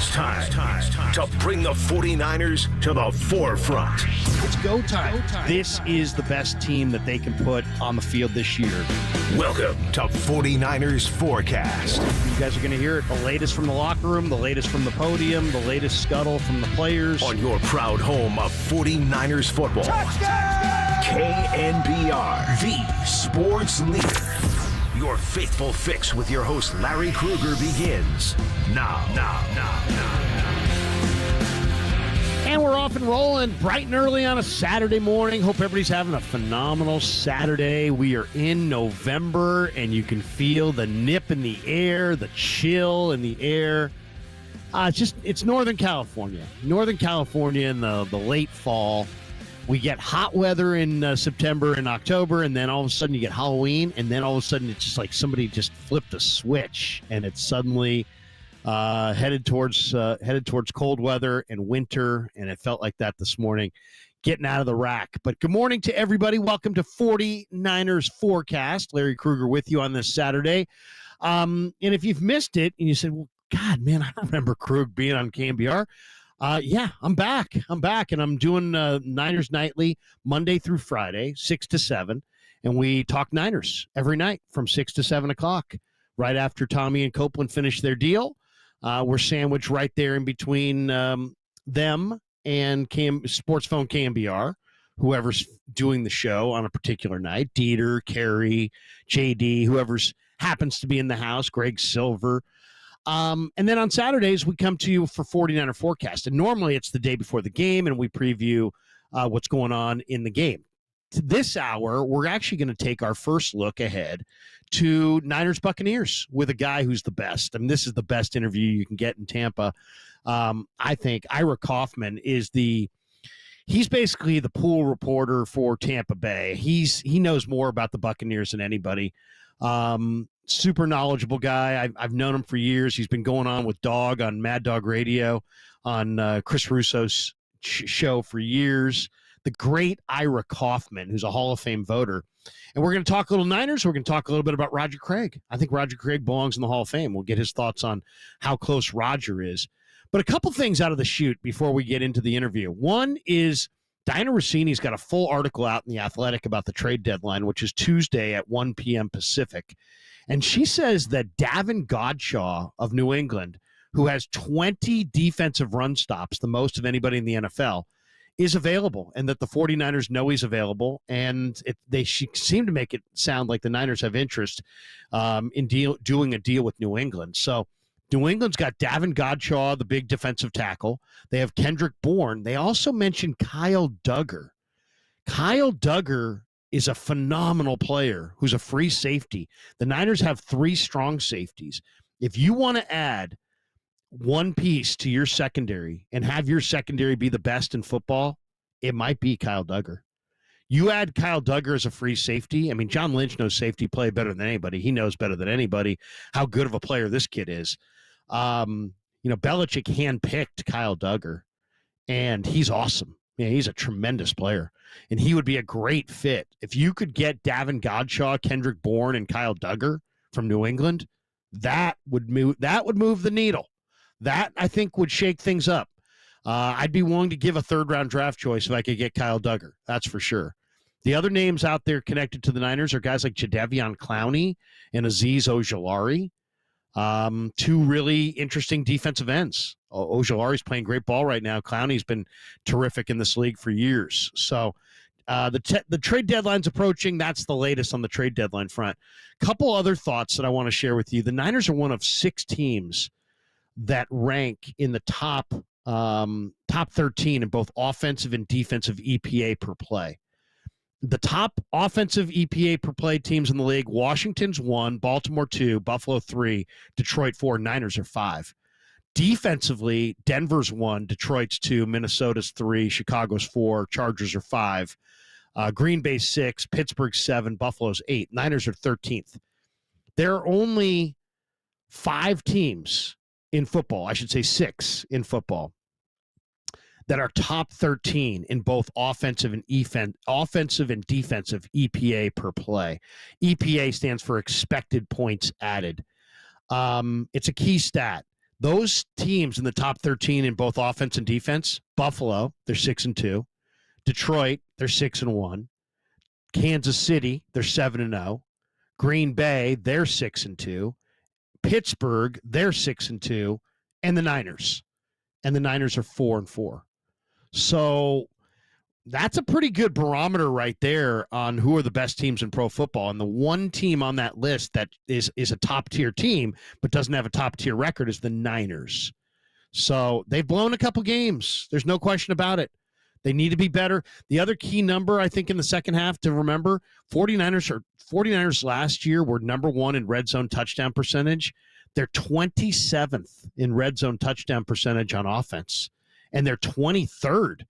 It's time to bring the 49ers to the forefront. It's go time. This is the best team that they can put on the field this year. Welcome to 49ers Forecast. You guys are going to hear it. The latest from the locker room, the latest from the podium, the latest scuttle from the players. On your proud home of 49ers football. Touchdown! KNBR, the sports leader. Your faithful fix with your host Larry Krueger begins now. And we're off and rolling bright and early on a Saturday morning. Hope everybody's having a phenomenal Saturday. We are in November, and you can feel the nip in the air, the chill in the air. It's Northern California. Northern California in the late fall. We get hot weather in September and October, and then all of a sudden you get Halloween, and then all of a sudden it's just like somebody just flipped a switch, and it's suddenly headed towards cold weather and winter, and it felt like that this morning, getting out of the rack. But good morning to everybody. Welcome to 49ers Forecast. Larry Krueger with you on this Saturday. And if you've missed it and you said, well, God, man, I don't remember Krug being on KNBR. Yeah, I'm back. And I'm doing Niners Nightly Monday through Friday, 6 to 7. And we talk Niners every night from 6 to 7 o'clock, right after Tommy and Copeland finish their deal. We're sandwiched right there in between them and Sports Phone KNBR, whoever's doing the show on a particular night. Dieter, Carey, JD, whoever's happens to be in the house, Greg Silver. And then on Saturdays, we come to you for 49er Forecast. And normally it's the day before the game, and we preview what's going on in the game. This hour, we're actually going to take our first look ahead to Niners Buccaneers with a guy who's the best. I mean, this is the best interview you can get in Tampa. I think Ira Kaufman is he's basically the pool reporter for Tampa Bay. He knows more about the Buccaneers than anybody. Super knowledgeable guy. I've known him for years. He's been going on with Dog on Mad Dog Radio on Chris Russo's show for years. The great Ira Kaufman, who's a Hall of Fame voter. And we're going to talk a little Niners. We're going to talk a little bit about Roger Craig. I think Roger Craig belongs in the Hall of Fame. We'll get his thoughts on how close Roger is. But a couple things out of the chute before we get into the interview. One is Diana Rossini's got a full article out in The Athletic about the trade deadline, which is Tuesday at 1 p.m. Pacific. And she says that Davin Godchaux of New England, who has 20 defensive run stops, the most of anybody in the NFL, is available, and that the 49ers know he's available. And she seem to make it sound like the Niners have interest in doing a deal with New England. So New England's got Davin Godchaux, the big defensive tackle. They have Kendrick Bourne. They also mentioned Kyle Duggar. Kyle Duggar is a phenomenal player who's a free safety. The Niners have 3 strong safeties. If you want to add one piece to your secondary and have your secondary be the best in football, it might be Kyle Duggar. You add Kyle Duggar as a free safety. I mean, John Lynch knows safety play better than anybody. He knows better than anybody how good of a player this kid is. Belichick handpicked Kyle Duggar, and he's awesome. Yeah, he's a tremendous player, and he would be a great fit. If you could get Davin Godchaux, Kendrick Bourne, and Kyle Duggar from New England, that would move the needle. That, I think, would shake things up. I'd be willing to give a third-round draft choice if I could get Kyle Duggar. That's for sure. The other names out there connected to the Niners are guys like Jadeveon Clowney and Azeez Ojulari. 2 really interesting defensive ends. Ojulari's playing great ball right now. Clowney's been terrific in this league for years. So the trade deadline's approaching. That's the latest on the trade deadline front. Couple other thoughts that I want to share with you. The Niners are one of 6 teams that rank in the top 13 in both offensive and defensive EPA per play. The top offensive EPA per play teams in the league: Washington's 1, Baltimore 2, Buffalo 3, Detroit 4, Niners are 5. Defensively, Denver's 1, Detroit's 2, Minnesota's 3, Chicago's 4, Chargers are 5, Green Bay's 6, Pittsburgh's 7, Buffalo's 8. Niners are 13th. There are only 5 teams in football, I should say 6 in football, that are top 13 in both offensive and defensive EPA per play. EPA stands for expected points added. It's a key stat. Those teams in the top 13 in both offense and defense, Buffalo, they're 6-2. Detroit, they're 6-1. Kansas City, they're 7-0. Green Bay, they're 6-2. Pittsburgh, they're 6-2. And the Niners. And the Niners are 4-4. So that's a pretty good barometer right there on who are the best teams in pro football. And the one team on that list that is a top-tier team but doesn't have a top-tier record is the Niners. So they've blown a couple games. There's no question about it. They need to be better. The other key number, I think, in the second half to remember, 49ers last year were number 1 in red zone touchdown percentage. They're 27th in red zone touchdown percentage on offense, and they're 23rd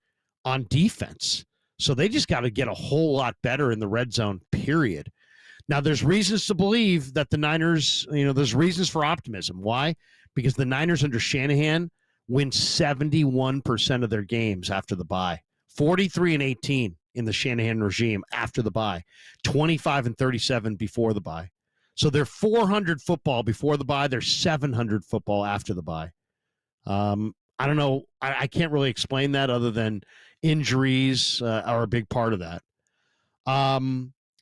on defense. So they just got to get a whole lot better in the red zone, period. Now, there's reasons to believe that the Niners, there's reasons for optimism. Why? Because the Niners under Shanahan win 71% of their games after the bye. 43-18 in the Shanahan regime after the bye. 25-37 before the bye. So they're 400 football before the bye. They're 700 football after the bye. I don't know. I can't really explain that other than injuries are a big part of that.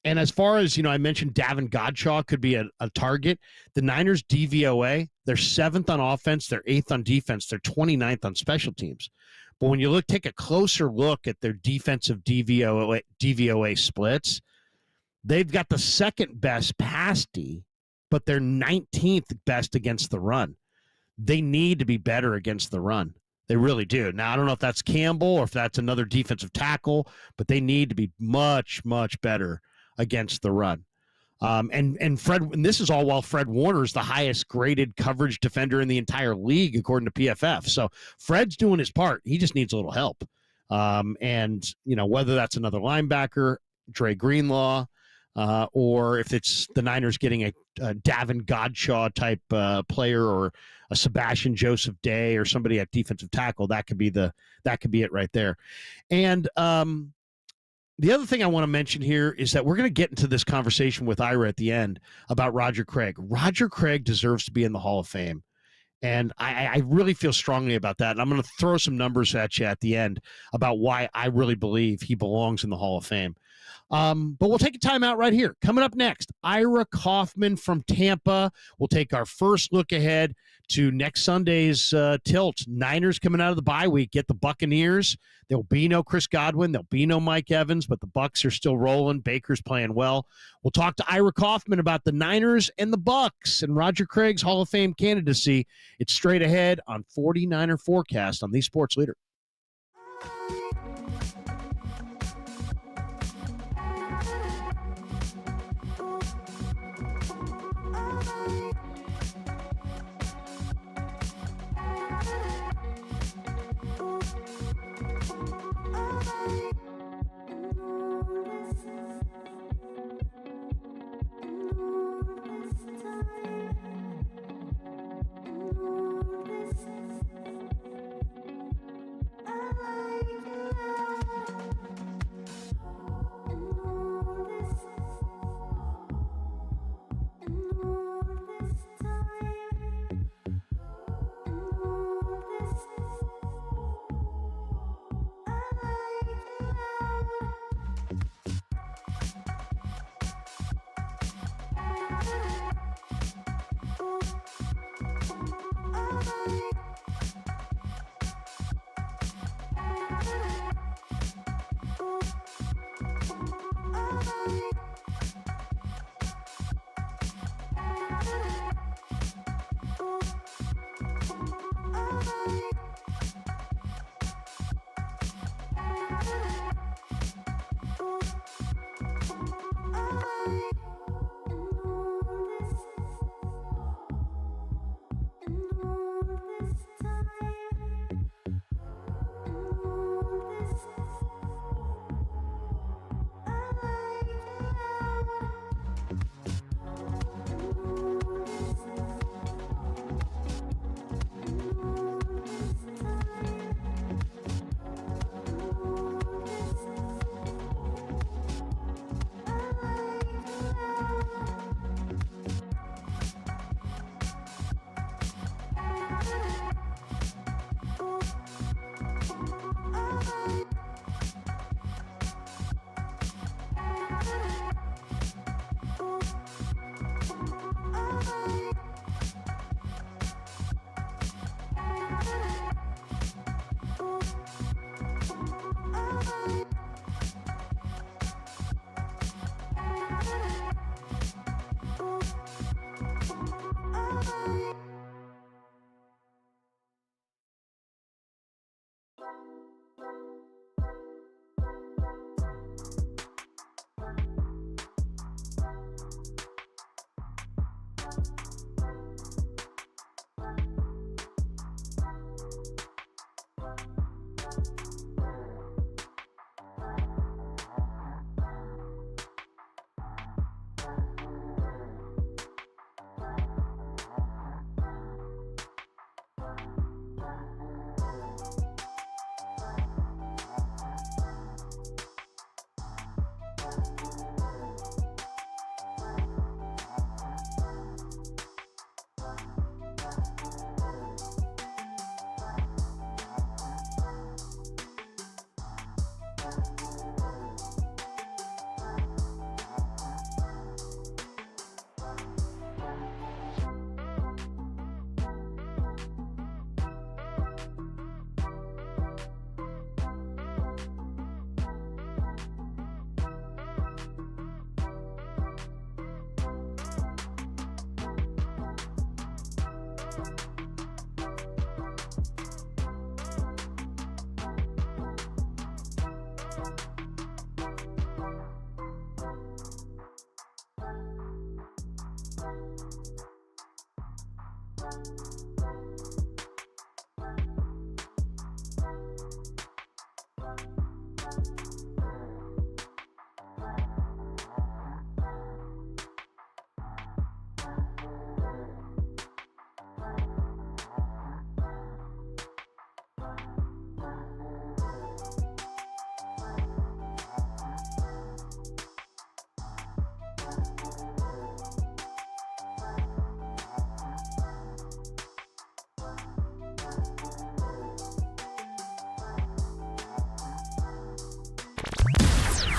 And as far as, I mentioned Davin Godchaux could be a target. The Niners DVOA, they're 7th on offense. They're 8th on defense. They're 29th on special teams. But when you take a closer look at their defensive DVOA splits, they've got the second best pass D, but they're 19th best against the run. They need to be better against the run. They really do. Now, I don't know if that's Campbell or if that's another defensive tackle, but they need to be much, much better against the run. And this is all while Fred Warner is the highest graded coverage defender in the entire league, according to PFF. So Fred's doing his part. He just needs a little help. Whether that's another linebacker, Dre Greenlaw, or if it's the Niners getting a Davin Godchaux type player or a Sebastian Joseph Day or somebody at defensive tackle, that could be it right there. And the other thing I want to mention here is that we're going to get into this conversation with Ira at the end about Roger Craig. Roger Craig deserves to be in the Hall of Fame. And I really feel strongly about that. And I'm going to throw some numbers at you at the end about why I really believe he belongs in the Hall of Fame. But we'll take a timeout right here. Coming up next, Ira Kaufman from Tampa. We'll take our first look ahead to next Sunday's tilt. Niners coming out of the bye week, get the Buccaneers. There'll be no Chris Godwin. There'll be no Mike Evans, but the Bucs are still rolling. Baker's playing well. We'll talk to Ira Kaufman about the Niners and the Bucs and Roger Craig's Hall of Fame candidacy. It's straight ahead on 49er Forecast on the Sports Leader.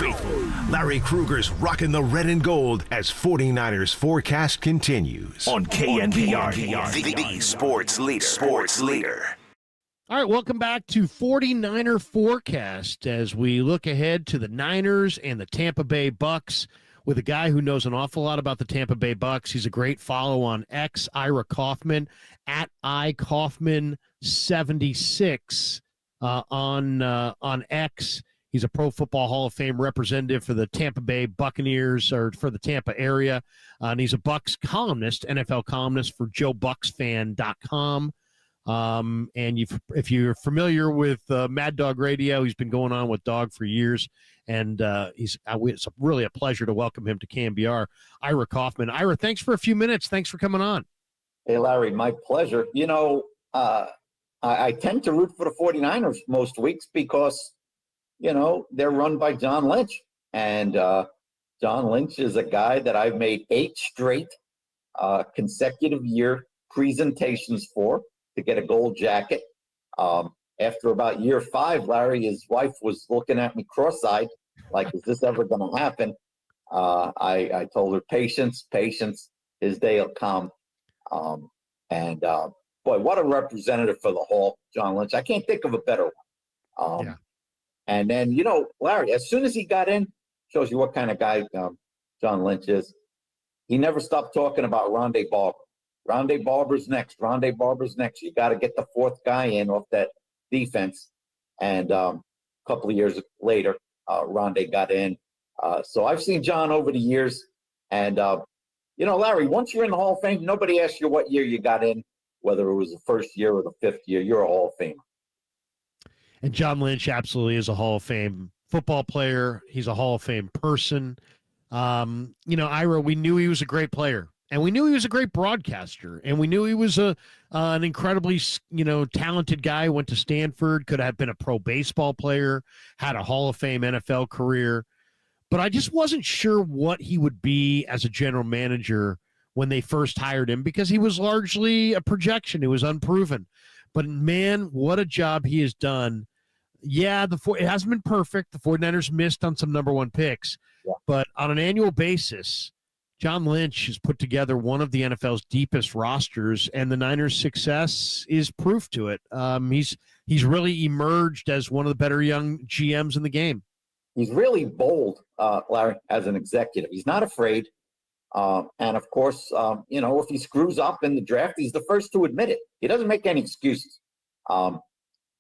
Faithful Larry Kruger's rocking the red and gold as 49ers forecast continues on KNBR, the sports leader. Sports leader. All right, welcome back to 49er Forecast as we look ahead to the Niners and the Tampa Bay Bucks with a guy who knows an awful lot about the Tampa Bay Bucks. He's a great follow on X, Ira Kaufman, at iKaufman76 on X. He's a Pro Football Hall of Fame representative for the Tampa Bay Buccaneers, or for the Tampa area. And he's a Bucks columnist, NFL columnist for JoeBucksFan.com. And if you're familiar with Mad Dog Radio, he's been going on with Dog for years. And it's really a pleasure to welcome him to KNBR, Ira Kaufman. Ira, thanks for a few minutes. Thanks for coming on. Hey, Larry, my pleasure. You know, I tend to root for the 49ers most weeks because, you know, they're run by John Lynch. And John Lynch is a guy that I've made 8 straight consecutive year presentations for to get a gold jacket. After about year 5, Larry, his wife was looking at me cross-eyed, like, is this ever going to happen? I told her, patience, his day will come. Boy, what a representative for the Hall, John Lynch. I can't think of a better one. Yeah. And then, you know, Larry, as soon as he got in, shows you what kind of guy John Lynch is. He never stopped talking about Rondé Barber. Rondé Barber's next. Rondé Barber's next. You got to get the 4th guy in off that defense. And a couple of years later, Rondé got in. So I've seen John over the years. And, you know, Larry, once you're in the Hall of Fame, nobody asks you what year you got in, whether it was the 1st year or the 5th year. You're a Hall of Famer. And John Lynch absolutely is a Hall of Fame football player. He's a Hall of Fame person. You know, Ira, we knew he was a great player, and we knew he was a great broadcaster, and we knew he was an incredibly, you know, talented guy. Went to Stanford, could have been a pro baseball player, had a Hall of Fame NFL career. But I just wasn't sure what he would be as a general manager when they first hired him, because he was largely a projection. It was unproven. But, man, what a job he has done. Yeah, it hasn't been perfect. The 49ers missed on some number 1 picks. Yeah. But on an annual basis, John Lynch has put together one of the NFL's deepest rosters, and the Niners' success is proof to it. He's really emerged as one of the better young GMs in the game. He's really bold, Larry, as an executive. He's not afraid. And, of course, you know, if he screws up in the draft, he's the first to admit it. He doesn't make any excuses.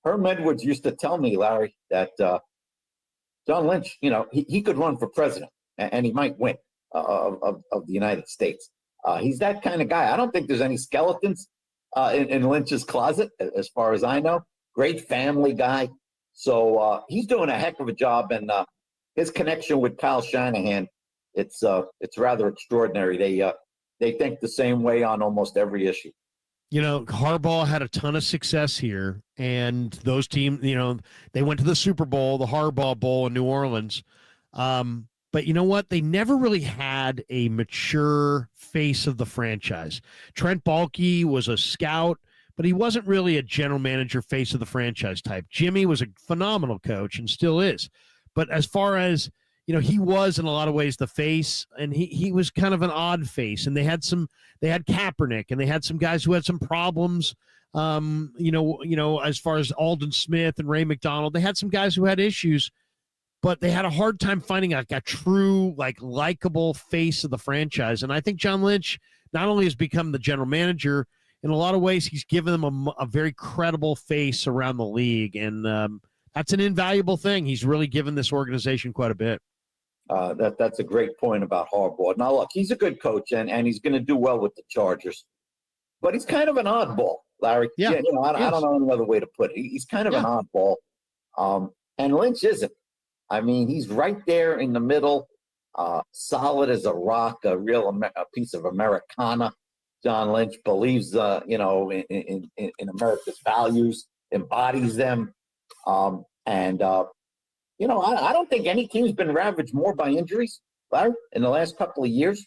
Herm Edwards used to tell me, Larry, that John Lynch, you know, he could run for president, and he might win of the United States. He's that kind of guy. I don't think there's any skeletons in Lynch's closet, as far as I know. Great family guy. So he's doing a heck of a job, and his connection with Kyle Shanahan, it's rather extraordinary. They think the same way on almost every issue. You know, Harbaugh had a ton of success here, and those teams, you know, they went to the Super Bowl, the Harbaugh Bowl in New Orleans. But you know what? They never really had a mature face of the franchise. Trent Baalke was a scout, but he wasn't really a general manager face of the franchise type. Jimmy was a phenomenal coach and still is. But as far as, you know, he was in a lot of ways the face, and he was kind of an odd face. And they had Kaepernick, and they had some guys who had some problems. You know, as far as Aldon Smith and Ray McDonald, they had some guys who had issues, but they had a hard time finding a true, likable face of the franchise. And I think John Lynch not only has become the general manager, in a lot of ways, he's given them a very credible face around the league, and that's an invaluable thing. He's really given this organization quite a bit. That's a great point about Harbaugh. Now, look, he's a good coach, and he's going to do well with the Chargers, but he's kind of an oddball, Larry. Yeah, I don't know any other way to put it. He's kind of an oddball, and Lynch isn't. I mean, he's right there in the middle, solid as a rock, a piece of Americana. John Lynch believes, in America's values, embodies them, I don't think any team's been ravaged more by injuries, Larry, in the last couple of years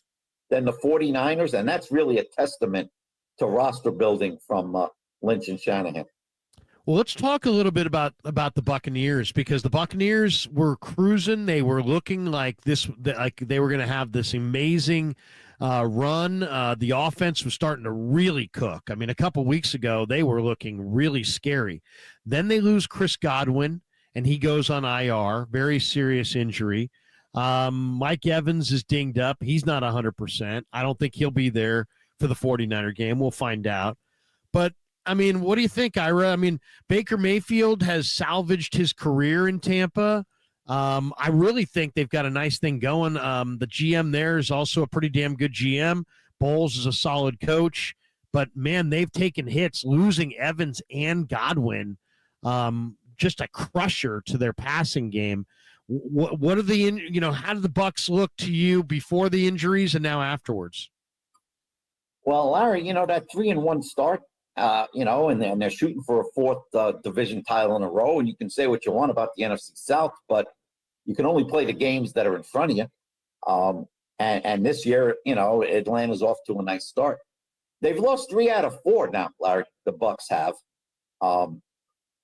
than the 49ers, and that's really a testament to roster building from Lynch and Shanahan. Well, let's talk a little bit about the Buccaneers, because the Buccaneers were cruising. They were looking like they were going to have this amazing run. The offense was starting to really cook. I mean, a couple weeks ago, they were looking really scary. Then they lose Chris Godwin, and he goes on IR, very serious injury. Mike Evans is dinged up. He's not 100%. I don't think he'll be there for the 49er game. We'll find out. But, I mean, what do you think, Ira? I mean, Baker Mayfield has salvaged his career in Tampa. I really think they've got a nice thing going. The GM there is also a pretty damn good GM. Bowles is a solid coach. But, man, they've taken hits, losing Evans and Godwin. Just a crusher to their passing game. What are how do the Bucs look to you before the injuries and now afterwards? Well, Larry, that 3-1 start, and they're shooting for a fourth division title in a row. And you can say what you want about the NFC South, but you can only play the games that are in front of you. And this year, Atlanta's off to a nice start. They've lost 3 out of 4 now, Larry. The Bucs have.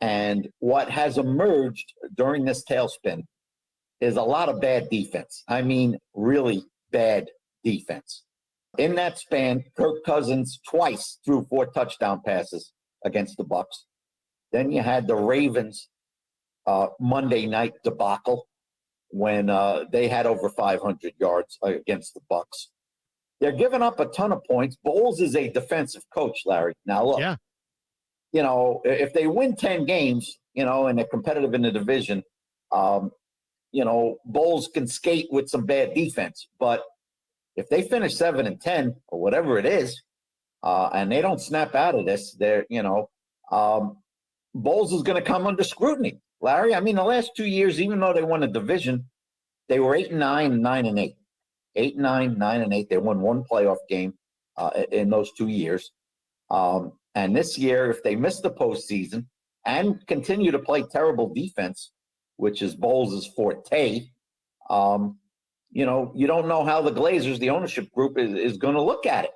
And what has emerged during this tailspin is a lot of bad defense. I mean, really bad defense. In that span, Kirk Cousins twice threw 4 touchdown passes against the Bucs. Then you had the Ravens Monday night debacle when they had over 500 yards against the Bucs. They're giving up a ton of points. Bowles is a defensive coach, Larry. Now, look. Yeah. If they win 10 games, and they're competitive in the division, Bowles can skate with some bad defense. But if they finish 7-10 or whatever it is, and they don't snap out of this, Bowles is going to come under scrutiny, Larry. I mean, the last 2 years, even though they won a division, they were 8-9 and 9-8. 8-9, 9-8. They won 1 playoff game in those 2 years. And this year, if they miss the postseason and continue to play terrible defense, which is Bowles' forte, you don't know how the Glazers, the ownership group, is going to look at it.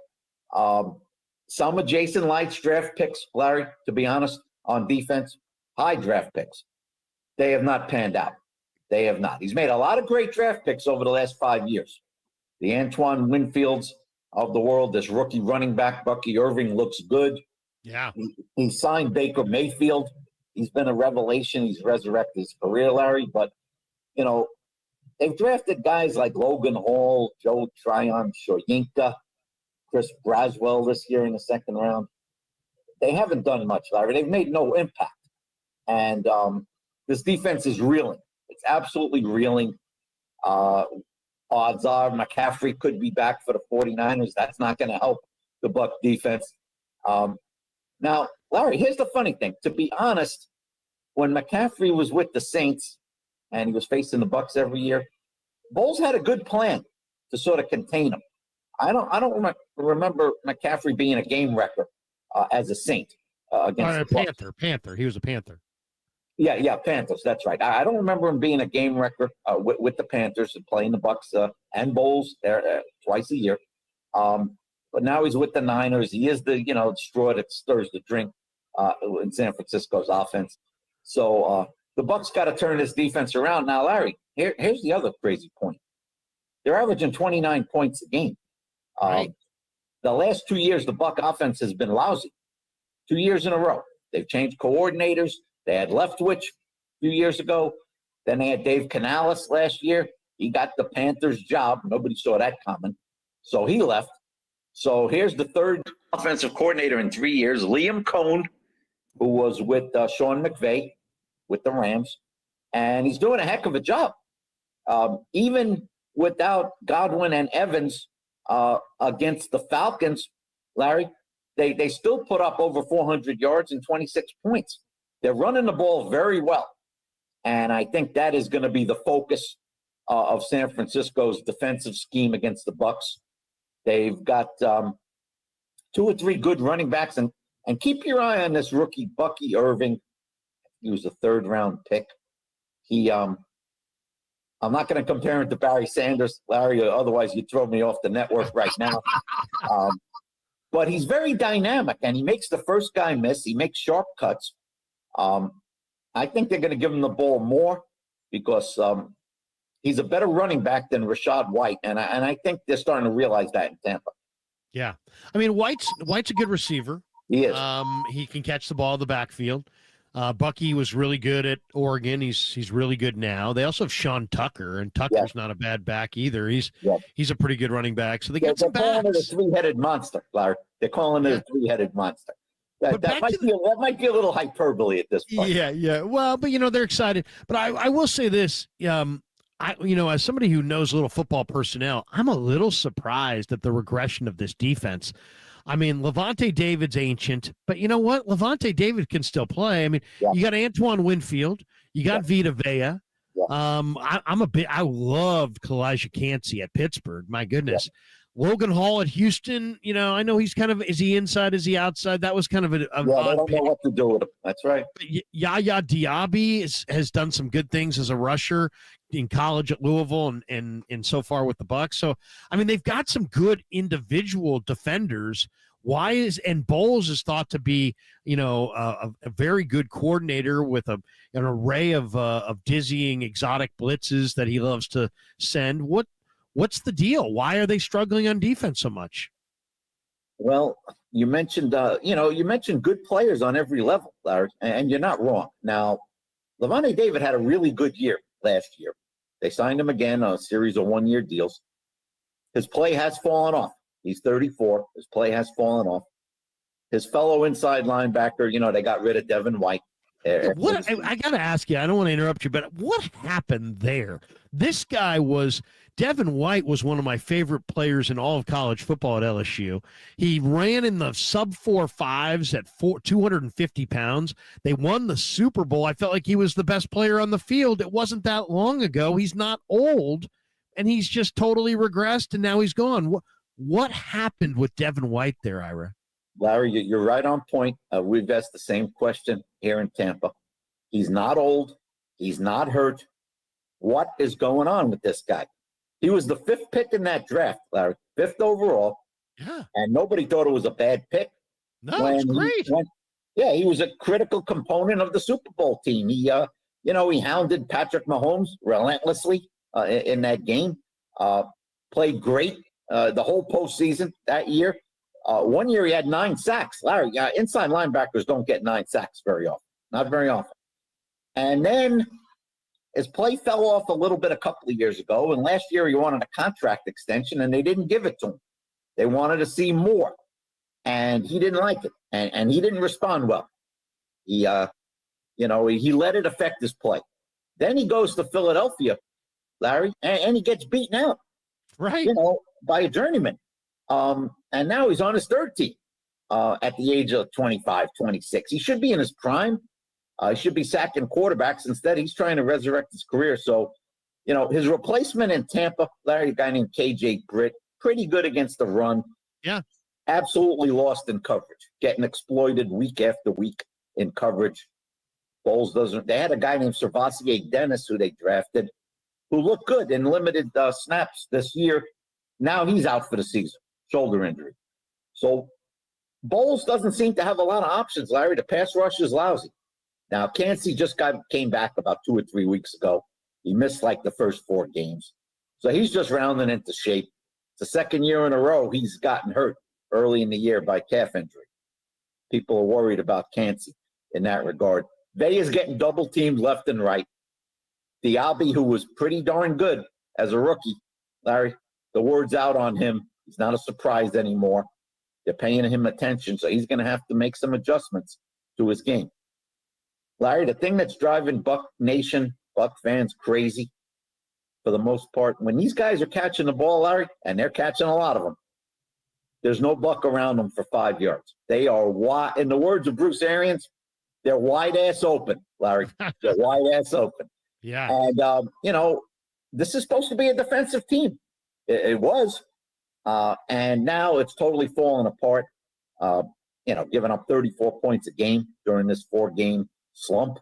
Some of Jason Light's draft picks, Larry, to be honest, on defense, high draft picks. They have not panned out. They have not. He's made a lot of great draft picks over the last 5 years. The Antoine Winfields of the world, this rookie running back, Bucky Irving, looks good. Yeah. He signed Baker Mayfield. He's been a revelation. He's resurrected his career, Larry. But, they've drafted guys like Logan Hall, Joe Tryon, Shoyinka, Chris Braswell this year in the second round. They haven't done much, Larry. They've made no impact. And this defense is reeling. It's absolutely reeling. Odds are McCaffrey could be back for the 49ers. That's not going to help the Buck defense. Now, Larry, here's the funny thing. To be honest, when McCaffrey was with the Saints and he was facing the Bucs every year, Bowles had a good plan to sort of contain him. I don't remember McCaffrey being a game wrecker as a Saint against the Bucs. Panther. He was a Panther. Yeah, Panthers. That's right. I don't remember him being a game wrecker with the Panthers and playing the Bucs and Bowles there twice a year. But now he's with the Niners. He is the straw that stirs the drink in San Francisco's offense. So the Bucs got to turn this defense around. Now, Larry, here's the other crazy point. They're averaging 29 points a game. Right. The last 2 years, the Buck offense has been lousy. 2 years in a row. They've changed coordinators. They had Leftwich a few years ago. Then they had Dave Canales last year. He got the Panthers job. Nobody saw that coming. So he left. So here's the third offensive coordinator in 3 years, Liam Cohn, who was with Sean McVay with the Rams, and he's doing a heck of a job. Even without Godwin and Evans against the Falcons, Larry, they still put up over 400 yards and 26 points. They're running the ball very well, and I think that is going to be the focus of San Francisco's defensive scheme against the Bucs. They've got 2 or 3 good running backs, and keep your eye on this rookie, Bucky Irving. He was a third-round pick. I'm not going to compare him to Barry Sanders, Larry, otherwise you'd throw me off the network right now. But he's very dynamic, and he makes the first guy miss. He makes sharp cuts. I think they're going to give him the ball more because he's a better running back than Rachaad White, and I think they're starting to realize that in Tampa. Yeah. I mean, White's a good receiver. He is. He can catch the ball in the backfield. Bucky was really good at Oregon. He's really good now. They also have Sean Tucker, and Tucker's not a bad back either. He's a pretty good running back. So they got some backs. They're calling it a three-headed monster, Larry. They're calling it a three-headed monster. That might be a little hyperbole at this point. Yeah. Well, but they're excited. But I will say this, as somebody who knows a little football personnel, I'm a little surprised at the regression of this defense. I mean, Levante David's ancient, but you know what? Levante David can still play. I mean, you got Antoine Winfield, you got Vita Vea. Yeah. I loved Kalijah Cansey at Pittsburgh. My goodness. Yeah. Logan Hall at Houston, I know he's kind of, is he inside, is he outside? That was kind of an odd I don't know what to do with him. That's right. Yaya Diaby has done some good things as a rusher in college at Louisville and so far with the Bucs. So, I mean, they've got some good individual defenders. And Bowles is thought to be, a very good coordinator with an array of dizzying exotic blitzes that he loves to send. What's the deal? Why are they struggling on defense so much? Well, you mentioned good players on every level, Larry, and you're not wrong. Now, Levante David had a really good year last year. They signed him again on a series of one-year deals. His play has fallen off. He's 34. His play has fallen off. His fellow inside linebacker, they got rid of Devin White. I got to ask you, I don't want to interrupt you, but what happened there? Devin White was one of my favorite players in all of college football at LSU. He ran in the sub-4.5s at 250 pounds. They won the Super Bowl. I felt like he was the best player on the field. It wasn't that long ago. He's not old, and he's just totally regressed, and now he's gone. What happened with Devin White there, Ira? Larry, you're right on point. We've asked the same question here in Tampa. He's not old. He's not hurt. What is going on with this guy? He was the 5th pick in that draft, Larry, 5th overall. Yeah. And nobody thought it was a bad pick. No, it's great. He was a critical component of the Super Bowl team. He hounded Patrick Mahomes relentlessly in that game. Played great the whole postseason that year. One year he had 9 sacks. Larry, inside linebackers don't get 9 sacks very often. Not very often. And then his play fell off a little bit a couple of years ago, and last year he wanted a contract extension, and they didn't give it to him. They wanted to see more, and he didn't like it, and he didn't respond well. He let it affect his play. Then he goes to Philadelphia, Larry, and he gets beaten out, right? By a journeyman. And now he's on his 3rd team at the age of 25, 26. He should be in his prime. He should be sacking quarterbacks. Instead, he's trying to resurrect his career. So, his replacement in Tampa, Larry, a guy named KJ Britt, pretty good against the run. Yeah. Absolutely lost in coverage, getting exploited week after week in coverage. Bowles doesn't. They had a guy named Servassier Dennis who they drafted who looked good in limited snaps this year. Now he's out for the season, shoulder injury. So Bowles doesn't seem to have a lot of options, Larry. The pass rush is lousy. Now, Cansey just came back about 2 or 3 weeks ago. He missed like the first 4 games. So he's just rounding into shape. It's the 2nd year in a row he's gotten hurt early in the year by calf injury. People are worried about Cansey in that regard. Vey is getting double teamed left and right. Diaby, who was pretty darn good as a rookie, Larry, the word's out on him. He's not a surprise anymore. They're paying him attention, so he's going to have to make some adjustments to his game. Larry, the thing that's driving Buck Nation, Buck fans crazy for the most part, when these guys are catching the ball, Larry, and they're catching a lot of them, there's no Buck around them for 5 yards. They are wide. In the words of Bruce Arians, they're wide ass open, Larry. They're wide ass open. Yeah. And, this is supposed to be a defensive team. It was. And now it's totally fallen apart, giving up 34 points a game during this 4-game slump.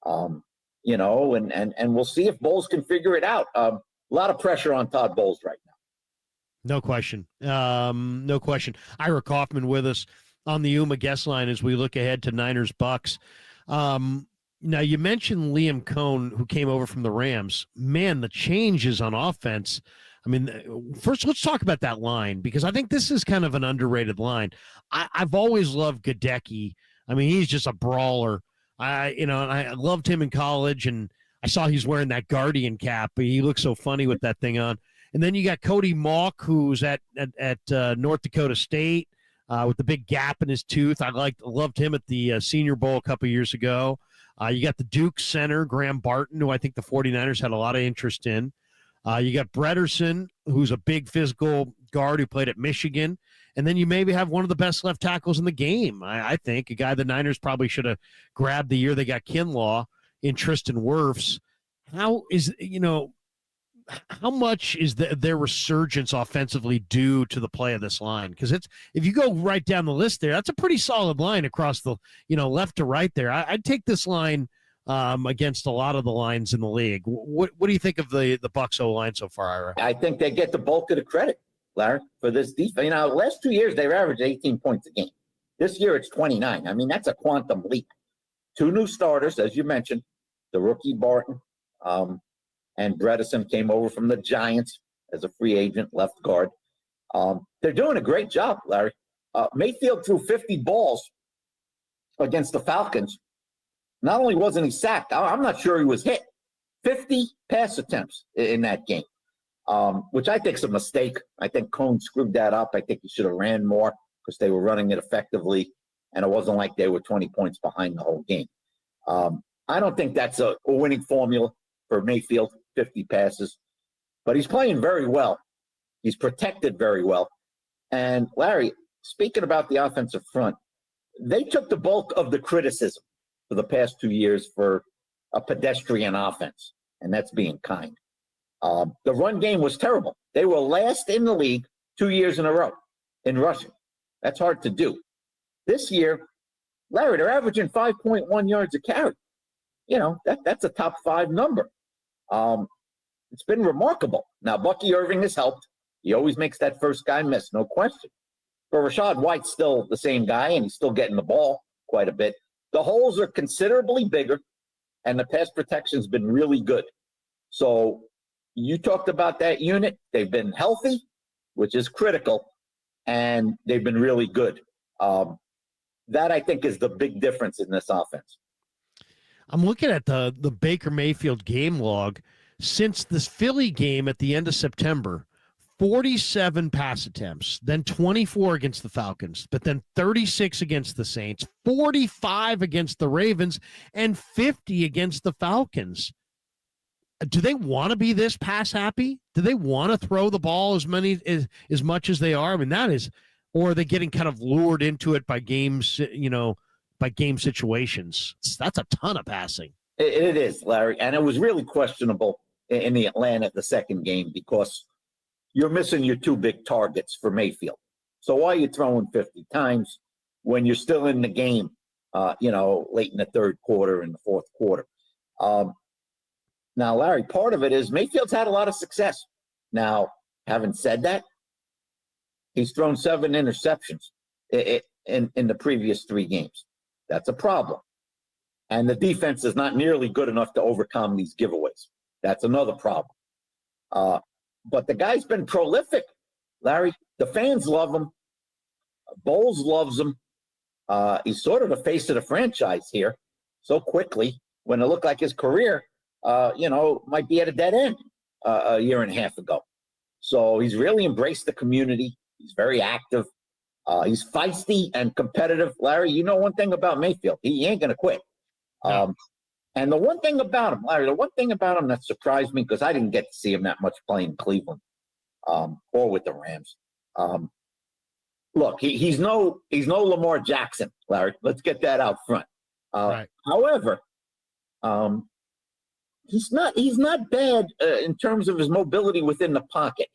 And we'll see if Bowles can figure it out. A lot of pressure on Todd Bowles right now. No question. No question. Ira Kaufman with us on the UMA guest line as we look ahead to Niners Bucks. Now, you mentioned Liam Cohn, who came over from the Rams. Man, the changes on offense. I mean, first, let's talk about that line, because I think this is kind of an underrated line. I've always loved Gadecki. I mean, he's just a brawler. I loved him in college, and I saw he's wearing that Guardian cap. He looks so funny with that thing on. And then you got Cody Mauch, who's at North Dakota State with the big gap in his tooth. Loved him at the Senior Bowl a couple years ago. You got the Duke center, Graham Barton, who I think the 49ers had a lot of interest in. You got Bretterson, who's a big physical guard who played at Michigan. And then you maybe have one of the best left tackles in the game, I think, a guy the Niners probably should have grabbed the year they got Kinlaw in Tristan Wirfs. How much is their resurgence offensively due to the play of this line? Because if you go right down the list there, that's a pretty solid line across the, left to right there. I'd take this line against a lot of the lines in the league. What do you think of the Bucs O-line so far, Ira? I think they get the bulk of the credit, Larry, for this defense. Last 2 years, they've averaged 18 points a game. This year, it's 29. I mean, that's a quantum leap. 2 new starters, as you mentioned, the rookie Barton, and Bredesen came over from the Giants as a free agent left guard. They're doing a great job, Larry. Mayfield threw 50 balls against the Falcons. Not only wasn't he sacked, I'm not sure he was hit. 50 pass attempts in that game, which I think is a mistake. I think Cohn screwed that up. I think he should have ran more because they were running it effectively, and it wasn't like they were 20 points behind the whole game. I don't think that's a winning formula for Mayfield, 50 passes. But he's playing very well. He's protected very well. And, Larry, speaking about the offensive front, they took the bulk of the criticism for the past 2 years for a pedestrian offense, and that's being kind. The run game was terrible. They were last in the league 2 years in a row in rushing. That's hard to do. This year, Larry, they're averaging 5.1 yards a carry. That's a top 5 number. It's been remarkable. Now, Bucky Irving has helped. He always makes that first guy miss, no question. But Rachaad White's still the same guy, and he's still getting the ball quite a bit. The holes are considerably bigger, and the pass protection's been really good. So you talked about that unit. They've been healthy, which is critical, and they've been really good. That, I think, is the big difference in this offense. I'm looking at the Baker Mayfield game log. Since this Philly game at the end of September, 47 pass attempts, then 24 against the Falcons, but then 36 against the Saints, 45 against the Ravens, and 50 against the Falcons. Do they want to be this pass happy? Do they want to throw the ball as much as they are? I mean, that is, or are they getting kind of lured into it by games, by game situations? That's a ton of passing. It is, Larry, and it was really questionable in the Atlanta, the second game, because you're missing your 2 big targets for Mayfield. So why are you throwing 50 times when you're still in the game, late in the third quarter and the fourth quarter? Now, Larry, part of it is Mayfield's had a lot of success. Now, having said that, he's thrown 7 interceptions in the previous 3 games. That's a problem. And the defense is not nearly good enough to overcome these giveaways. That's another problem. But the guy's been prolific, Larry. The fans love him. Bowles loves him. He's sort of the face of the franchise here so quickly when it looked like his career, might be at a dead end a year and a half ago. So he's really embraced the community. He's very active. He's feisty and competitive. Larry, you know one thing about Mayfield. He ain't going to quit. No. And the one thing about him, Larry, that surprised me, because I didn't get to see him that much playing in Cleveland or with the Rams. Look, he's no Lamar Jackson, Larry. Let's get that out front. Right. However, he's not bad in terms of his mobility within the pocket.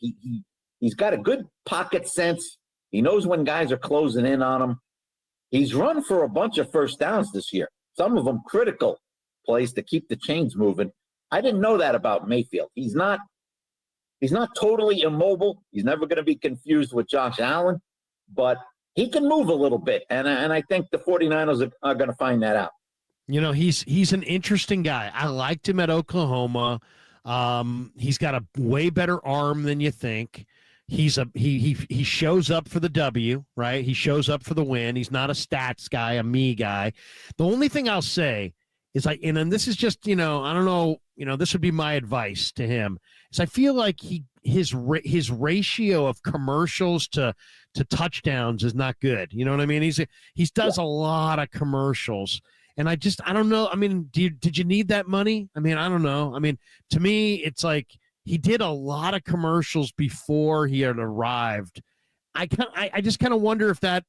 He's got a good pocket sense. He knows when guys are closing in on him. He's run for a bunch of first downs this year, some of them critical plays to keep the chains moving. I didn't know that about Mayfield. He's not totally immobile. He's never going to be confused with Josh Allen, but he can move a little bit, and I think the 49ers are going to find that out. You know, he's an interesting guy. I liked him at Oklahoma. He's got a way better arm than you think. He shows up for the W, right? He shows up for the win. He's not a stats guy, a me guy. The only thing I'll say is and this is just, I don't know, this would be my advice to him, is I feel like his ratio of commercials to touchdowns is not good. You know what I mean? He does a lot of commercials. And I don't know. I mean, did you need that money? I mean, I don't know. I mean, to me, it's like he did a lot of commercials before he had arrived. I just kind of wonder if that,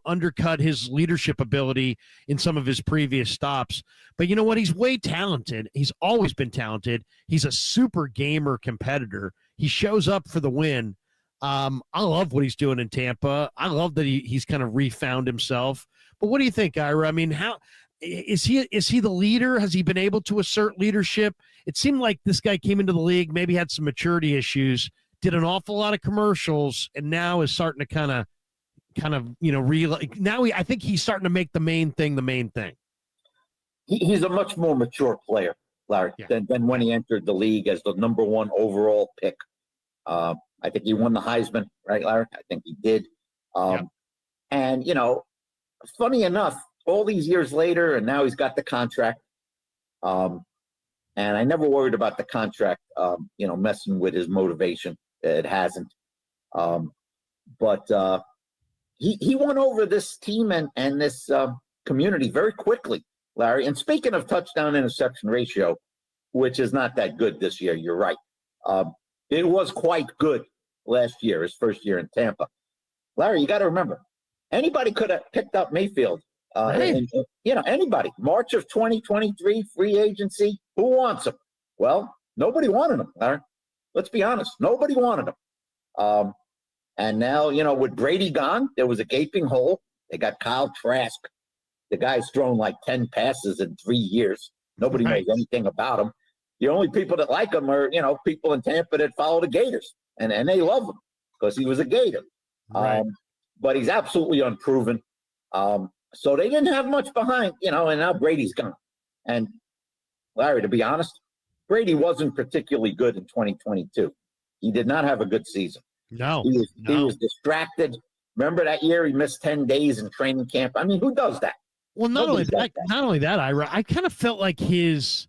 undercut his leadership ability in some of his previous stops. But you know what? He's way talented. He's always been talented. He's a super gamer competitor. He shows up for the win. I love what he's doing in Tampa. I love that he's kind of refound himself. But what do you think, Ira? I mean, how is he the leader? Has he been able to assert leadership? It seemed like this guy came into the league, maybe had some maturity issues, did an awful lot of commercials, and now is starting to kind of I think he's starting to make the main thing the main thing. He's a much more mature player, Larry, than when he entered the league as the number 1 overall pick. I think he won the Heisman, right, Larry? I think he did. And, funny enough, all these years later, and now he's got the contract. And I never worried about the contract, messing with his motivation. It hasn't. But he won over this team and this community very quickly, Larry. And speaking of touchdown interception ratio, which is not that good this year, you're right. It was quite good last year, his first year in Tampa. Larry, you got to remember, anybody could have picked up Mayfield. Anybody. March of 2023, free agency. Who wants him? Well, nobody wanted him, Larry. Let's be honest. Nobody wanted him. And now, with Brady gone, there was a gaping hole. They got Kyle Trask. The guy's thrown like 10 passes in 3 years. Nobody knows anything about him. The only people that like him are, people in Tampa that follow the Gators. And they love him because he was a Gator. Right. But he's absolutely unproven. So they didn't have much behind, and now Brady's gone. And Larry, to be honest, Brady wasn't particularly good in 2022. He did not have a good season. No. He was distracted. Remember that year he missed 10 days in training camp? I mean, who does that? Well, not only that, Ira, I kind of felt like his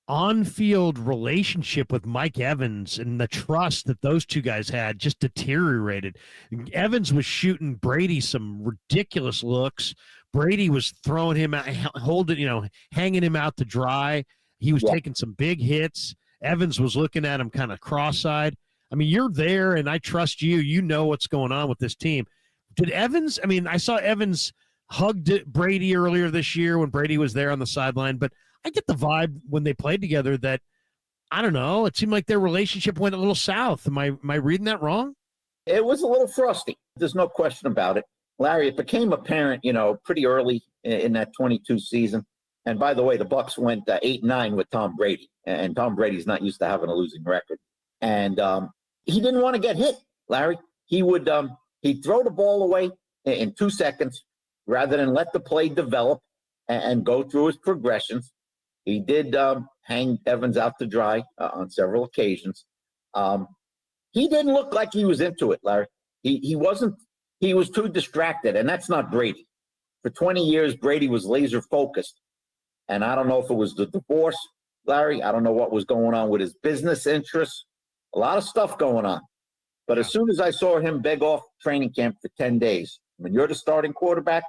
on-field relationship with Mike Evans and the trust that those two guys had just deteriorated. Evans was shooting Brady some ridiculous looks. Brady was throwing him out, hanging him out to dry. He was taking some big hits. Evans was looking at him kind of cross-eyed. I mean, you're there, and I trust you. You know what's going on with this team. I saw Evans hugged Brady earlier this year when Brady was there on the sideline, but I get the vibe when they played together that, I don't know, it seemed like their relationship went a little south. Am I reading that wrong? It was a little frosty. There's no question about it. Larry, it became apparent, pretty early in that 22 season. And by the way, the Bucs went 8-9 with Tom Brady, and Tom Brady's not used to having a losing record. And he didn't want to get hit, Larry. He'd throw the ball away in 2 seconds rather than let the play develop and go through his progressions. He did hang Evans out to dry on several occasions. He didn't look like he was into it, Larry. He wasn't. He was too distracted, and that's not Brady. For 20 years, Brady was laser focused, and I don't know if it was the divorce, Larry. I don't know what was going on with his business interests. A lot of stuff going on. But as soon as I saw him beg off training camp for 10 days, when you're the starting quarterback,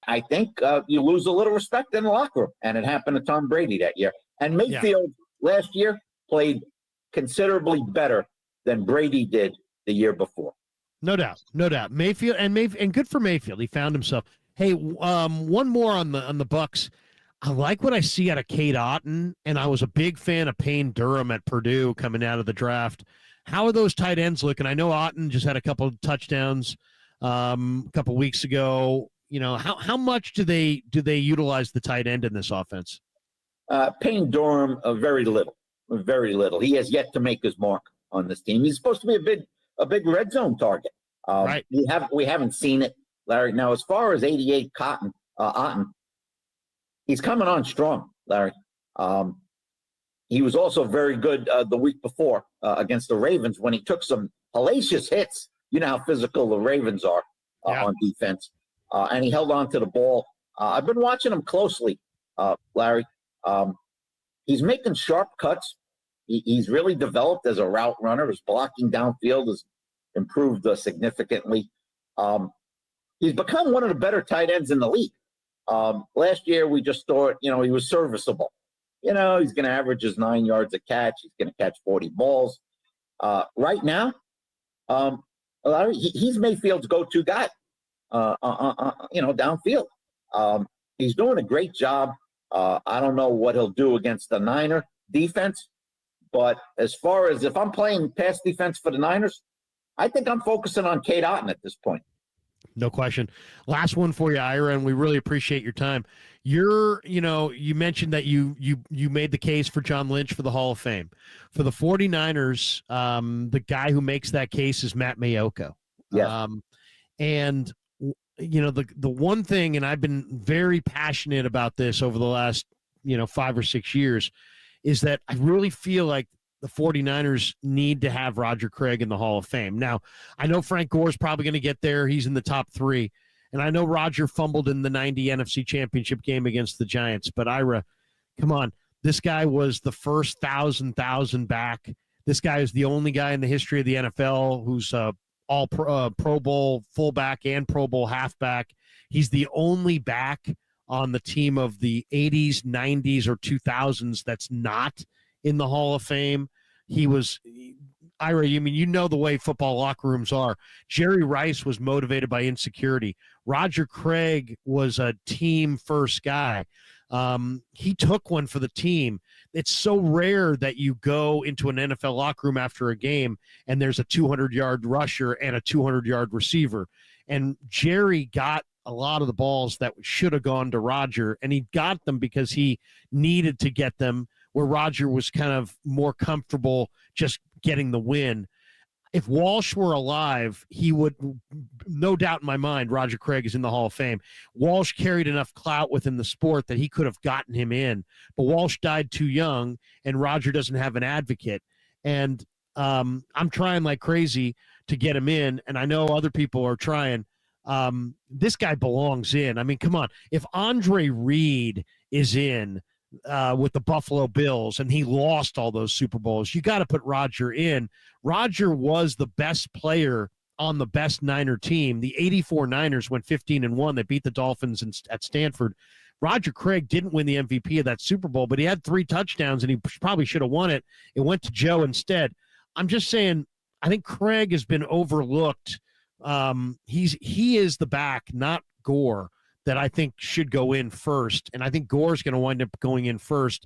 I think you lose a little respect in the locker room. And it happened to Tom Brady that year. And Mayfield last year played considerably better than Brady did the year before. No doubt. Mayfield and good for Mayfield. He found himself. Hey, one more on the Bucks. I like what I see out of Cade Otton, and I was a big fan of Payne Durham at Purdue coming out of the draft. How are those tight ends looking? I know Otton just had a couple of touchdowns a couple weeks ago. You know, how much do they utilize the tight end in this offense? Payne Durham, very little. He has yet to make his mark on this team. He's supposed to be a big red zone target. Right. We haven't seen it, Larry. Now, as far as 88 Otton, he's coming on strong, Larry. He was also very good the week before against the Ravens when he took some hellacious hits. You know how physical the Ravens are on defense. And he held on to the ball. I've been watching him closely, Larry. He's making sharp cuts. He's really developed as a route runner. His blocking downfield has improved significantly. He's become one of the better tight ends in the league. Last year, we just thought, he was serviceable. He's going to average his 9 yards a catch. He's going to catch 40 balls. Right now, Larry, he's Mayfield's go-to guy, downfield. He's doing a great job. I don't know what he'll do against the Niner defense, but as far as if I'm playing pass defense for the Niners, I think I'm focusing on Cade Otton at this point. No question. Last one for you, Ira, and we really appreciate your time. You mentioned that you made the case for John Lynch for the Hall of Fame. For the 49ers, the guy who makes that case is Matt Maiocco. Yeah. And the one thing, and I've been very passionate about this over the last 5 or 6 years, is that I really feel like the 49ers need to have Roger Craig in the Hall of Fame. Now, I know Frank Gore's probably going to get there. He's in the top 3. And I know Roger fumbled in the 90 NFC Championship game against the Giants. But, Ira, come on. This guy was the first 1,000 back. This guy is the only guy in the history of the NFL who's all Pro Bowl fullback and Pro Bowl halfback. He's the only back on the team of the 80s, 90s, or 2000s that's not in the Hall of Fame. He was, Ira, the way football locker rooms are. Jerry Rice was motivated by insecurity. Roger Craig was a team-first guy. He took one for the team. It's so rare that you go into an NFL locker room after a game and there's a 200-yard rusher and a 200-yard receiver. And Jerry got a lot of the balls that should have gone to Roger, and he got them because he needed to get them where Roger was kind of more comfortable just getting the win. If Walsh were alive, he would, no doubt in my mind, Roger Craig is in the Hall of Fame. Walsh carried enough clout within the sport that he could have gotten him in, but Walsh died too young, and Roger doesn't have an advocate. And I'm trying like crazy to get him in, and I know other people are trying. This guy belongs in. I mean, come on. If Andre Reed is in with the Buffalo Bills and he lost all those Super Bowls, you got to put Roger in. Roger was the best player on the best Niner team. The 84 Niners went 15-1. They beat the Dolphins at Stanford. Roger Craig didn't win the MVP of that Super Bowl, but he had 3 touchdowns and he probably should have won it. It went to Joe instead. I'm just saying, I think Craig has been overlooked. He is the back, not Gore, that I think should go in first. And I think Gore's going to wind up going in first.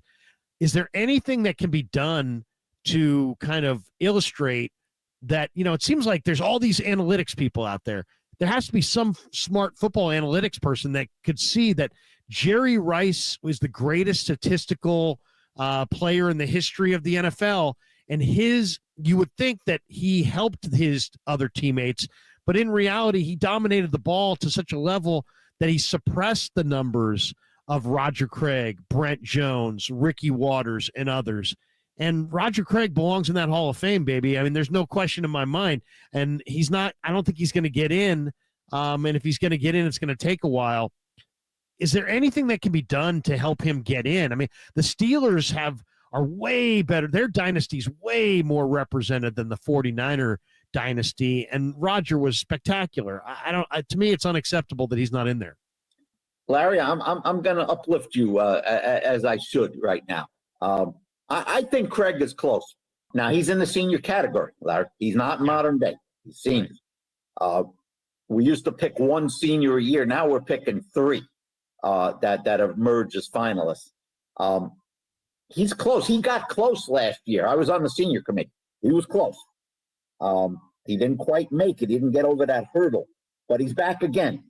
Is there anything that can be done to kind of illustrate that, it seems like there's all these analytics people out there. There has to be some smart football analytics person that could see that Jerry Rice was the greatest statistical player in the history of the NFL. And you would think that he helped his other teammates, but in reality, he dominated the ball to such a level that he suppressed the numbers of Roger Craig, Brent Jones, Ricky Waters, and others. And Roger Craig belongs in that Hall of Fame, baby. I mean, there's no question in my mind. And I don't think he's going to get in. And if he's going to get in, it's going to take a while. Is there anything that can be done to help him get in? I mean, the Steelers are way better. Their dynasty's way more represented than the 49er dynasty, and Roger was spectacular. To me, it's unacceptable that he's not in there. Larry, I'm going to uplift you as I should right now. I think Craig is close. Now, he's in the senior category, Larry. He's not modern day. He's senior. We used to pick one senior a year. Now we're picking three that emerge as finalists. He's close. He got close last year. I was on the senior committee. He was close. He didn't quite make it. He didn't get over that hurdle. But he's back again,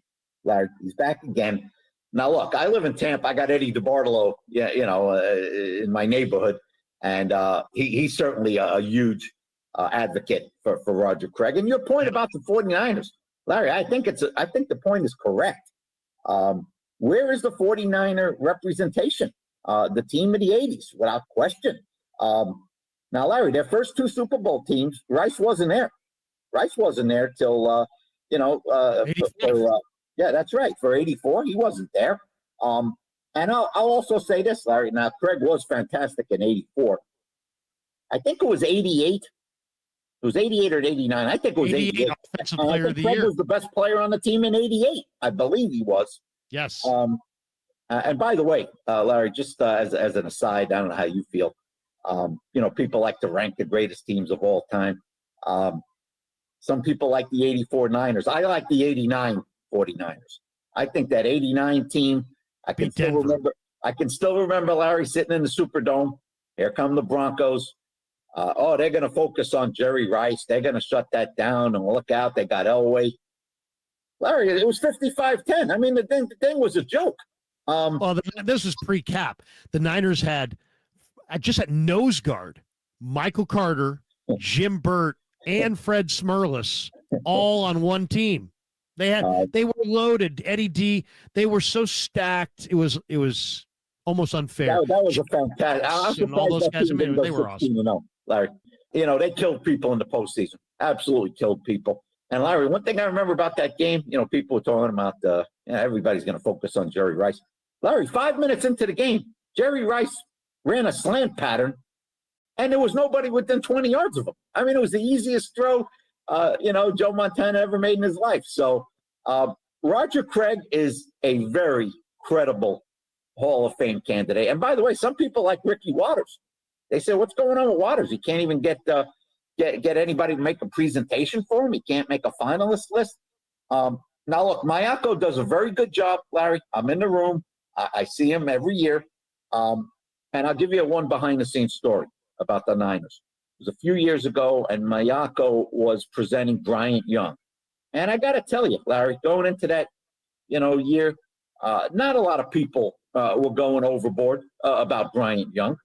Larry. He's back again. Now, look, I live in Tampa. I got Eddie DeBartolo, in my neighborhood. And he's certainly a huge advocate for Roger Craig. And your point about the 49ers, Larry, I think the point is correct. Where is the 49er representation? The team of the 80s, without question. Now, Larry, their first two Super Bowl teams, Rice wasn't there. Rice wasn't there till, yeah, that's right. For 84, he wasn't there. And I'll also say this, Larry. Now, Craig was fantastic in 84. I think it was 88. It was 88 or 89. I think it was 88. Offensive player of the Craig year. was the best player on the team in 88. I believe he was. Yes. And by the way, Larry, just as an aside, I don't know how you feel. People like to rank the greatest teams of all time. Some people like the 84 Niners. I like the 89 49ers. I think that 89 team, I can still remember Larry sitting in the Superdome. Here come the Broncos. They're going to focus on Jerry Rice. They're going to shut that down, and look out, they got Elway. Larry, it was 55-10. I mean, the thing was a joke. This was pre-cap. The Niners had just at nose guard, Michael Carter, Jim Burt, and Fred Smerlas all on one team. They were loaded. Eddie D. They were so stacked. It was almost unfair. That was a fantastic. I'm surprised all those guys. They were awesome. Larry. They killed people in the postseason. Absolutely killed people. And Larry, one thing I remember about that game, people were talking about everybody's going to focus on Jerry Rice. Larry, 5 minutes into the game, Jerry Rice ran a slant pattern, and there was nobody within 20 yards of him. I mean, it was the easiest throw, Joe Montana ever made in his life. So Roger Craig is a very credible Hall of Fame candidate. And by the way, some people like Ricky Waters. They say, what's going on with Waters? He can't even get anybody to make a presentation for him. He can't make a finalist list. Now, look, Mayako does a very good job, Larry. I'm in the room. I see him every year. And I'll give you a one behind-the-scenes story about the Niners. It was a few years ago, and Mayako was presenting Bryant Young. And I got to tell you, Larry, going into that, year, not a lot of people were going overboard about Bryant Young.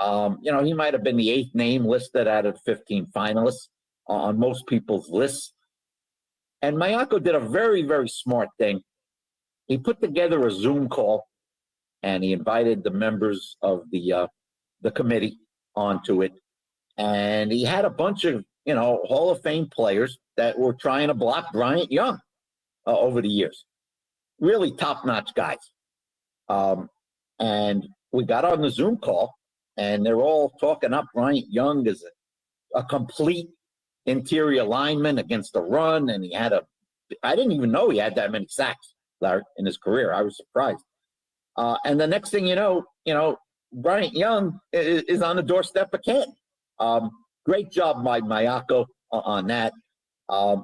He might have been the 8th name listed out of 15 finalists on most people's lists. And Mayako did a very, very smart thing. He put together a Zoom call, and he invited the members of the committee onto it. And he had a bunch of, Hall of Fame players that were trying to block Bryant Young over the years. Really top-notch guys. And we got on the Zoom call, and they're all talking up Bryant Young as a complete interior lineman against the run, and I didn't even know he had that many sacks, Larry, in his career. I was surprised. And the next thing you know, Bryant Young is on the doorstep of Canton. Great job by Mayako on that. I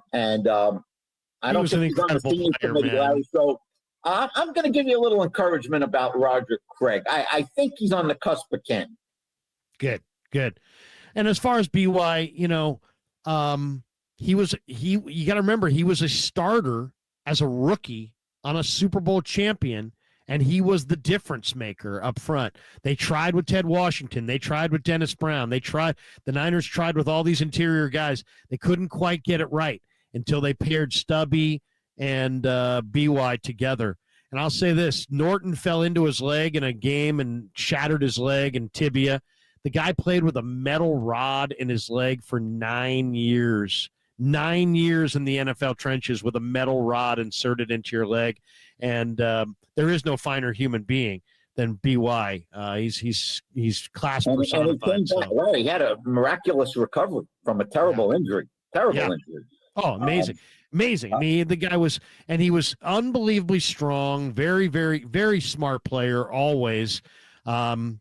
don't think he's on the senior committee, Larry. So I'm going to give you a little encouragement about Roger Craig. I think he's on the cusp of Canton. Good. And as far as BY, you got to remember he was a starter as a rookie on a Super Bowl champion, and he was the difference maker up front. They tried with Ted Washington. They tried with Dennis Brown. The Niners tried with all these interior guys. They couldn't quite get it right until they paired Stubby and BY together. And I'll say this, Norton fell into his leg in a game and shattered his leg and tibia. The guy played with a metal rod in his leg for 9 years. 9 years in the NFL trenches with a metal rod inserted into your leg. And there is no finer human being than BY. He's class personified. He had a miraculous recovery from a terrible injury. Terrible Yeah. injury. Oh, amazing. Amazing. I mean, the guy was, and he was unbelievably strong, very, very, very smart player, always.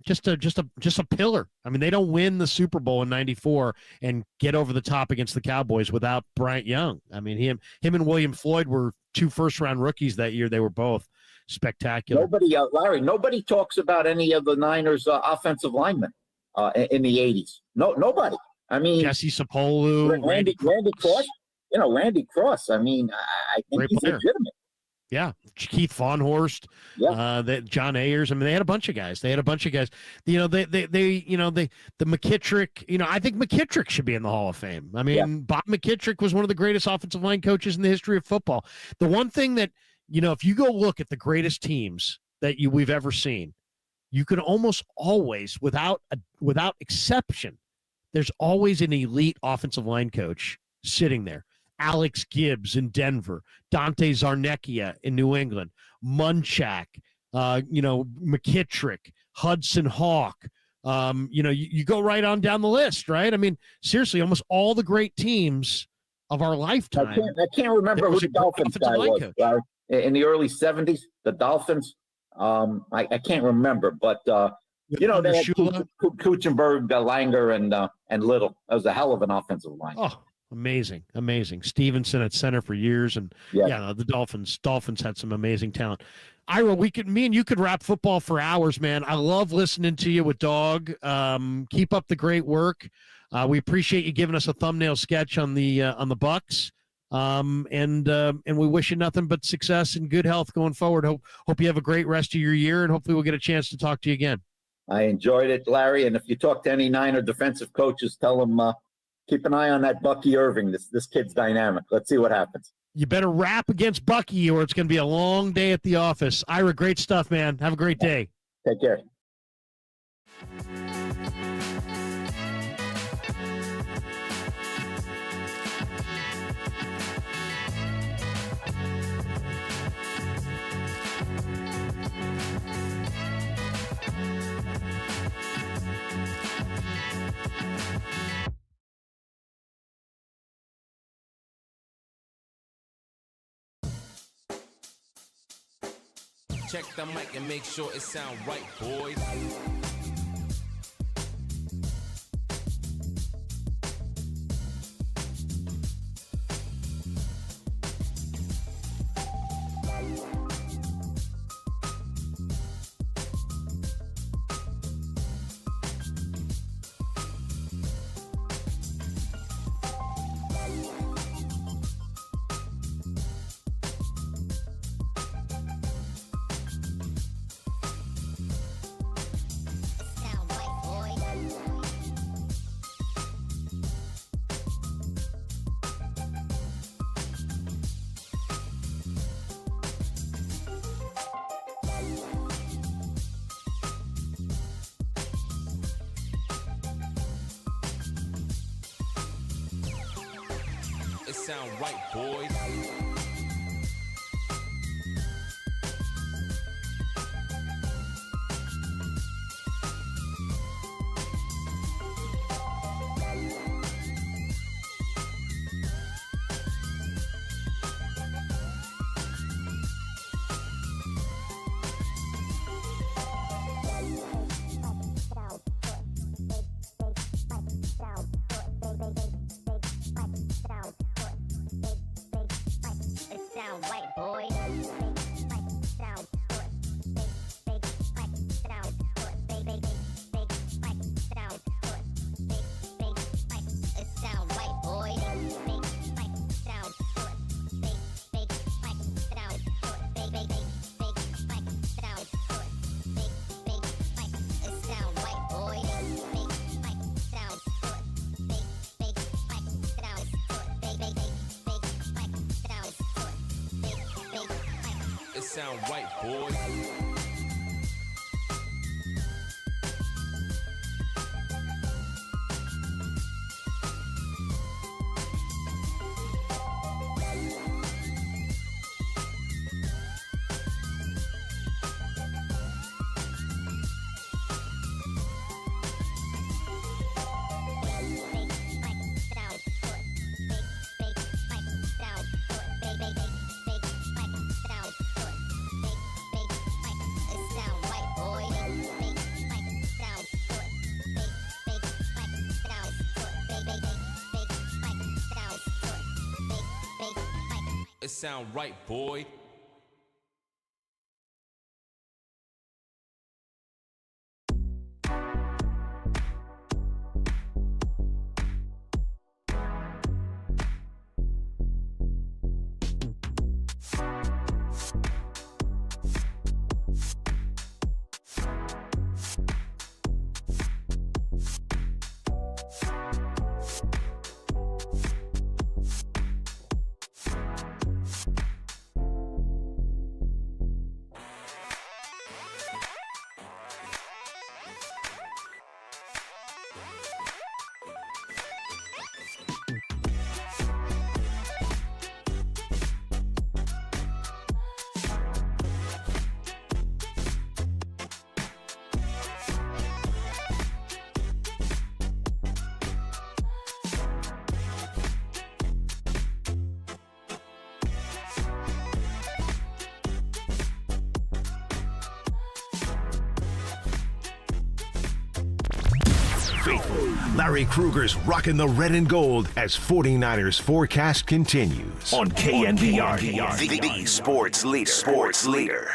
Just a pillar. I mean, they don't win the Super Bowl in '94 and get over the top against the Cowboys without Bryant Young. I mean, him and William Floyd were 2 first-round rookies that year. They were both spectacular. Nobody, Larry, nobody talks about any of the Niners offensive linemen in the 80s. No, nobody. I mean, Jesse Sapolu, Randy Cross. You know, Randy Cross. I mean, I think Great he's player. legitimate. Yeah, Keith Von Horst, John Ayers. I mean, they had a bunch of guys. You know, the McKittrick. You know, I think McKittrick should be in the Hall of Fame. I mean, Bob McKittrick was one of the greatest offensive line coaches in the history of football. The one thing that, you know, if you go look at the greatest teams that we've ever seen, you can almost always, without exception, there's always an elite offensive line coach sitting there. Alex Gibbs in Denver, Dante Zarnecchia in New England, Munchak, McKittrick, Hudson Hawk. You go right on down the list, right? I mean, seriously, almost all the great teams of our lifetime. I can't remember who the Dolphins guy was. In the early 70s, the Dolphins. I can't remember, but they had Kuchenberg, Langer, and Little. That was a hell of an offensive line. Oh, amazing. Stevenson at center for years, and the Dolphins had some amazing talent. Ira, me and you could wrap football for hours, man. I love listening to you with Dog. Keep up the great work. We appreciate you giving us a thumbnail sketch on the Bucks. And we wish you nothing but success and good health going forward. Hope you have a great rest of your year, and hopefully we'll get a chance to talk to you again. I enjoyed it, Larry. And if you talk to any Niner defensive coaches, tell them keep an eye on that Bucky Irving. This kid's dynamic. Let's see what happens. You better rap against Bucky, or it's going to be a long day at the office. Ira, great stuff, man. Have a great day. Take care. Check the mic and make sure it sound right, boys. It sound right, boys. It sound right, boys. it sound right, boy. Faithful Larry Kruger's rocking the red and gold as 49ers forecast continues on KNBR, the sports leader. Sports leader.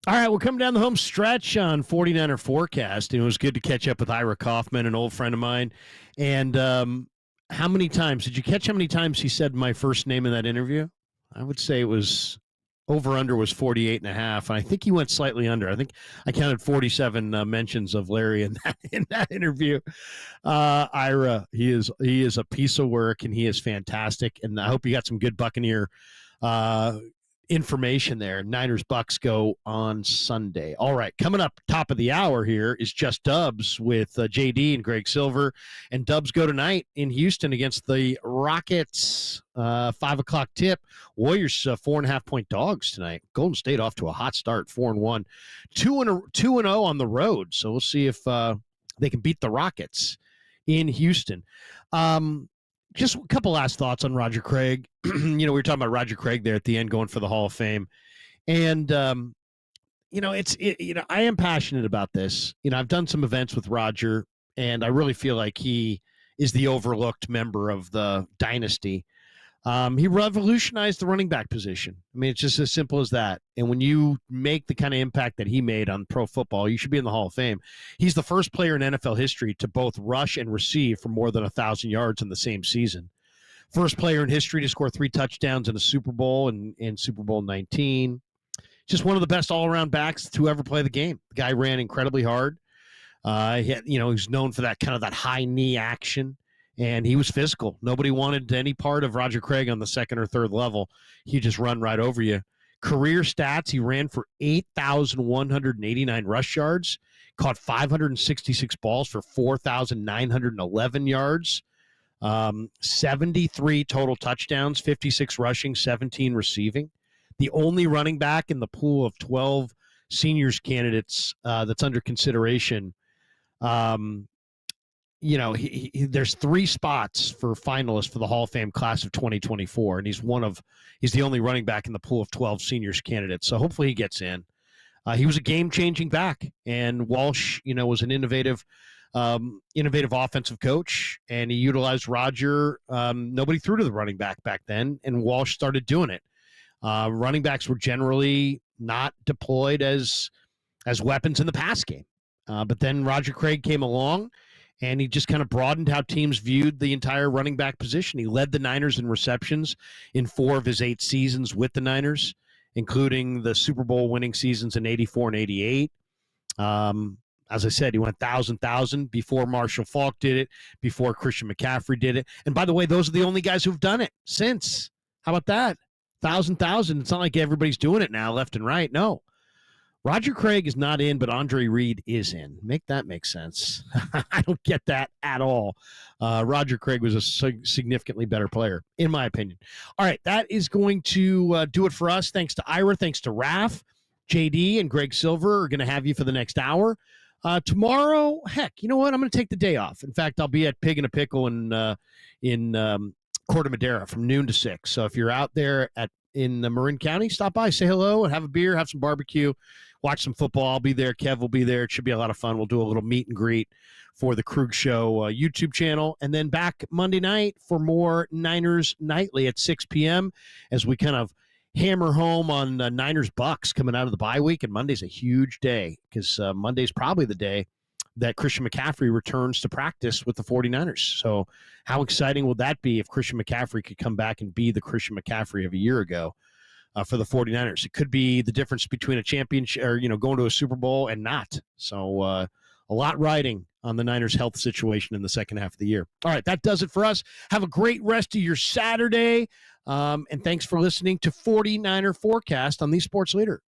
All right, we're coming down the home stretch on 49er forecast, and it was good to catch up with Ira Kaufman, an old friend of mine. And how many times did you catch? How many times he said my first name in that interview? I would say it was over/under was 48 and a half, and I think he went slightly under. I think I counted 47 mentions of Larry in that interview. Ira, he is a piece of work, and he is fantastic. And I hope you got some good Buccaneer information there. Niners Bucks go on Sunday. All right, coming up top of the hour here is Just Dubs with JD and Greg Silver, and Dubs go tonight in Houston against the Rockets. 5:00 tip. Warriors 4.5 point dogs tonight. Golden State off to a hot start, 4-1, 2-0 on the road. So we'll see if they can beat the Rockets in Houston. Just a couple last thoughts on Roger Craig. We were talking about Roger Craig there at the end, going for the Hall of Fame, and I am passionate about this. I've done some events with Roger, and I really feel like he is the overlooked member of the dynasty. He revolutionized the running back position. I mean, it's just as simple as that. And when you make the kind of impact that he made on pro football, you should be in the Hall of Fame. He's the first player in NFL history to both rush and receive for more than 1,000 yards in the same season. First player in history to score 3 touchdowns in a Super Bowl in Super Bowl 19. Just one of the best all-around backs to ever play the game. The guy ran incredibly hard. He's known for that kind of that high knee action. And he was physical. Nobody wanted any part of Roger Craig on the second or third level. He'd just run right over you. Career stats, he ran for 8,189 rush yards, caught 566 balls for 4,911 yards, 73 total touchdowns, 56 rushing, 17 receiving. The only running back in the pool of 12 seniors candidates that's under consideration. There's 3 spots for finalists for the Hall of Fame class of 2024, and he's the only running back in the pool of 12 seniors candidates. So hopefully he gets in. He was a game-changing back, and Walsh, was an innovative offensive coach, and he utilized Roger. Nobody threw to the running back then, and Walsh started doing it. Running backs were generally not deployed as weapons in the pass game, but then Roger Craig came along. And he just kind of broadened how teams viewed the entire running back position. He led the Niners in receptions in 4 of his 8 seasons with the Niners, including the Super Bowl winning seasons in 84 and 88. As I said, he went 1,000 before Marshall Faulk did it, before Christian McCaffrey did it. And by the way, those are the only guys who've done it since. How about that? 1,000. It's not like everybody's doing it now left and right. No. Roger Craig is not in, but Andre Reed is in. Make that make sense. I don't get that at all. Roger Craig was a significantly better player, in my opinion. All right, that is going to do it for us. Thanks to Ira. Thanks to Raph. JD and Greg Silver are going to have you for the next hour. Tomorrow, heck, you know what? I'm going to take the day off. In fact, I'll be at Pig and a Pickle in Corte Madera from noon to 6. So if you're out there in Marin County, stop by, say hello, and have a beer, have some barbecue. watch some football. I'll be there. Kev will be there. It should be a lot of fun. We'll do a little meet and greet for the Krug Show YouTube channel. And then back Monday night for more Niners Nightly at 6 p.m. as we kind of hammer home on Niners Bucks coming out of the bye week. And Monday's a huge day because Monday's probably the day that Christian McCaffrey returns to practice with the 49ers. So how exciting will that be if Christian McCaffrey could come back and be the Christian McCaffrey of a year ago for the 49ers? It could be the difference between a championship or, going to a Super Bowl and not. So a lot riding on the Niners' health situation in the second half of the year. All right, that does it for us. Have a great rest of your Saturday. And thanks for listening to 49er Forecast on the Sports Leader.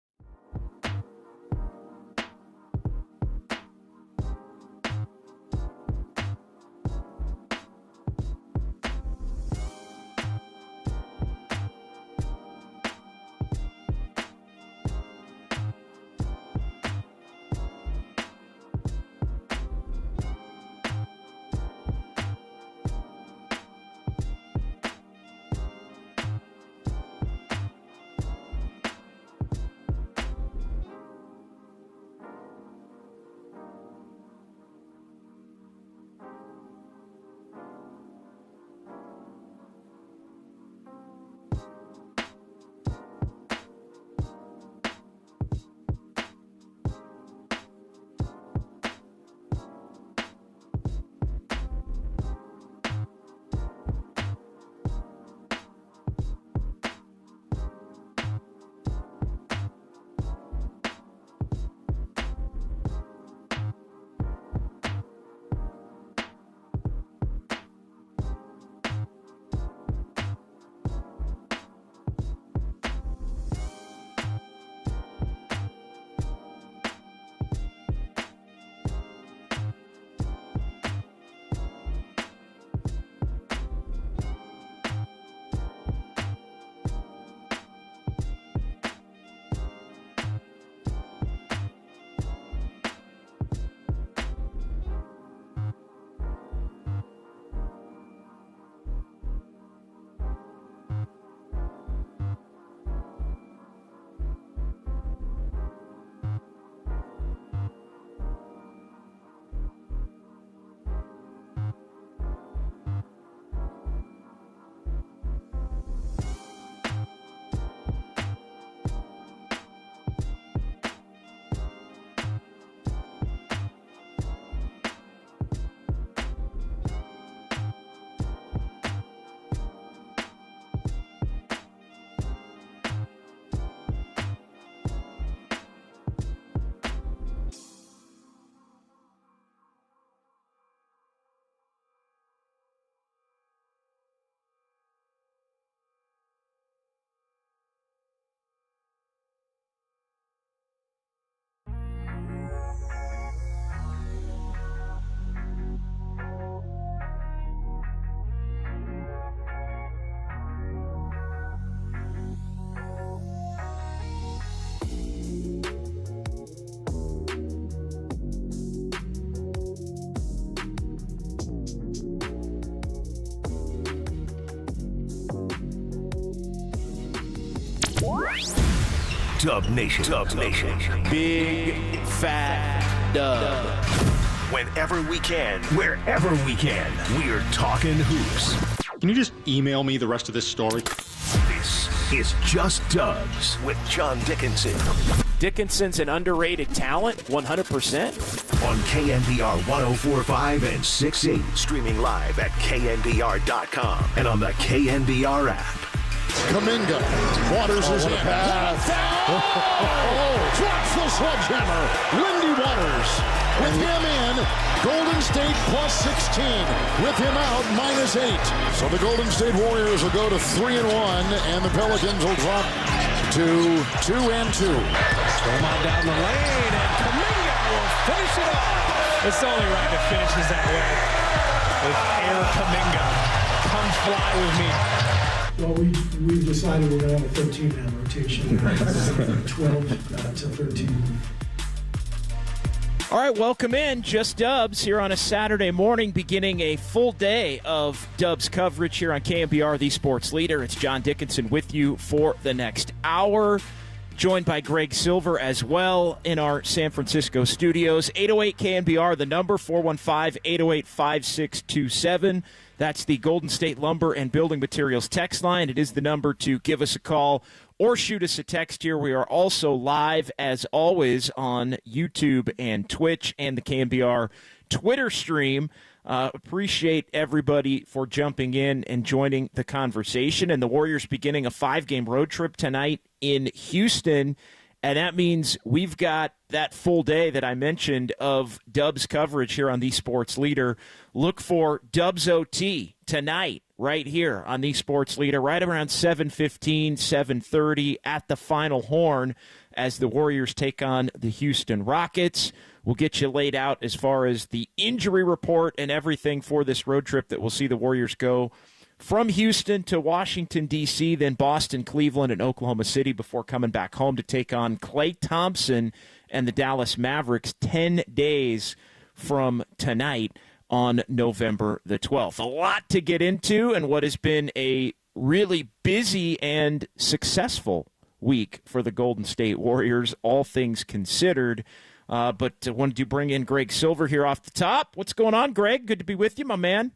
Dub Nation. Big fat dub. Whenever we can, wherever we can, we're talking hoops. Can you just email me the rest of this story? This is Just Dubs with John Dickinson. Dickinson's an underrated talent, 100%. On KNBR 104.5 and 6.8. Streaming live at KNBR.com and on the KNBR app. Kuminga. Waters is in. Drops the sledgehammer. Lindy Waters. With him in, Golden State plus 16. With him out, -8. So the Golden State Warriors will go to 3-1, and the Pelicans will drop to 2-2. Draymond down the lane, and Kuminga will finish it off. It's only right to finish it that way. With Ira Kuminga. Come fly with me. Well, we've decided we're going to have a 13-man rotation, 12 to 13. All right, welcome in. Just Dubs here on a Saturday morning, beginning a full day of Dubs coverage here on KNBR, the sports leader. It's John Dickinson with you for the next hour. Joined by Greg Silver as well in our San Francisco studios. 808 KNBR, the number, 415-808-5627. That's the Golden State Lumber and Building Materials text line. It is the number to give us a call or shoot us a text here. We are also live, as always, on YouTube and Twitch and the KNBR Twitter stream. Appreciate everybody for jumping in and joining the conversation. And the Warriors beginning a 5-game road trip tonight in Houston. And that means we've got that full day that I mentioned of Dubs coverage here on the Sports Leader. Look for Dubs OT tonight right here on the Sports Leader, right around 7:15, 7:30 at the Final Horn as the Warriors take on the Houston Rockets. We'll get you laid out as far as the injury report and everything for this road trip that we'll see the Warriors go from Houston to Washington, D.C., then Boston, Cleveland, and Oklahoma City before coming back home to take on Klay Thompson and the Dallas Mavericks 10 days from tonight on November the 12th. A lot to get into and what has been a really busy and successful week for the Golden State Warriors, all things considered. But wanted to bring in Greg Silver here off the top. What's going on, Greg? Good to be with you, my man.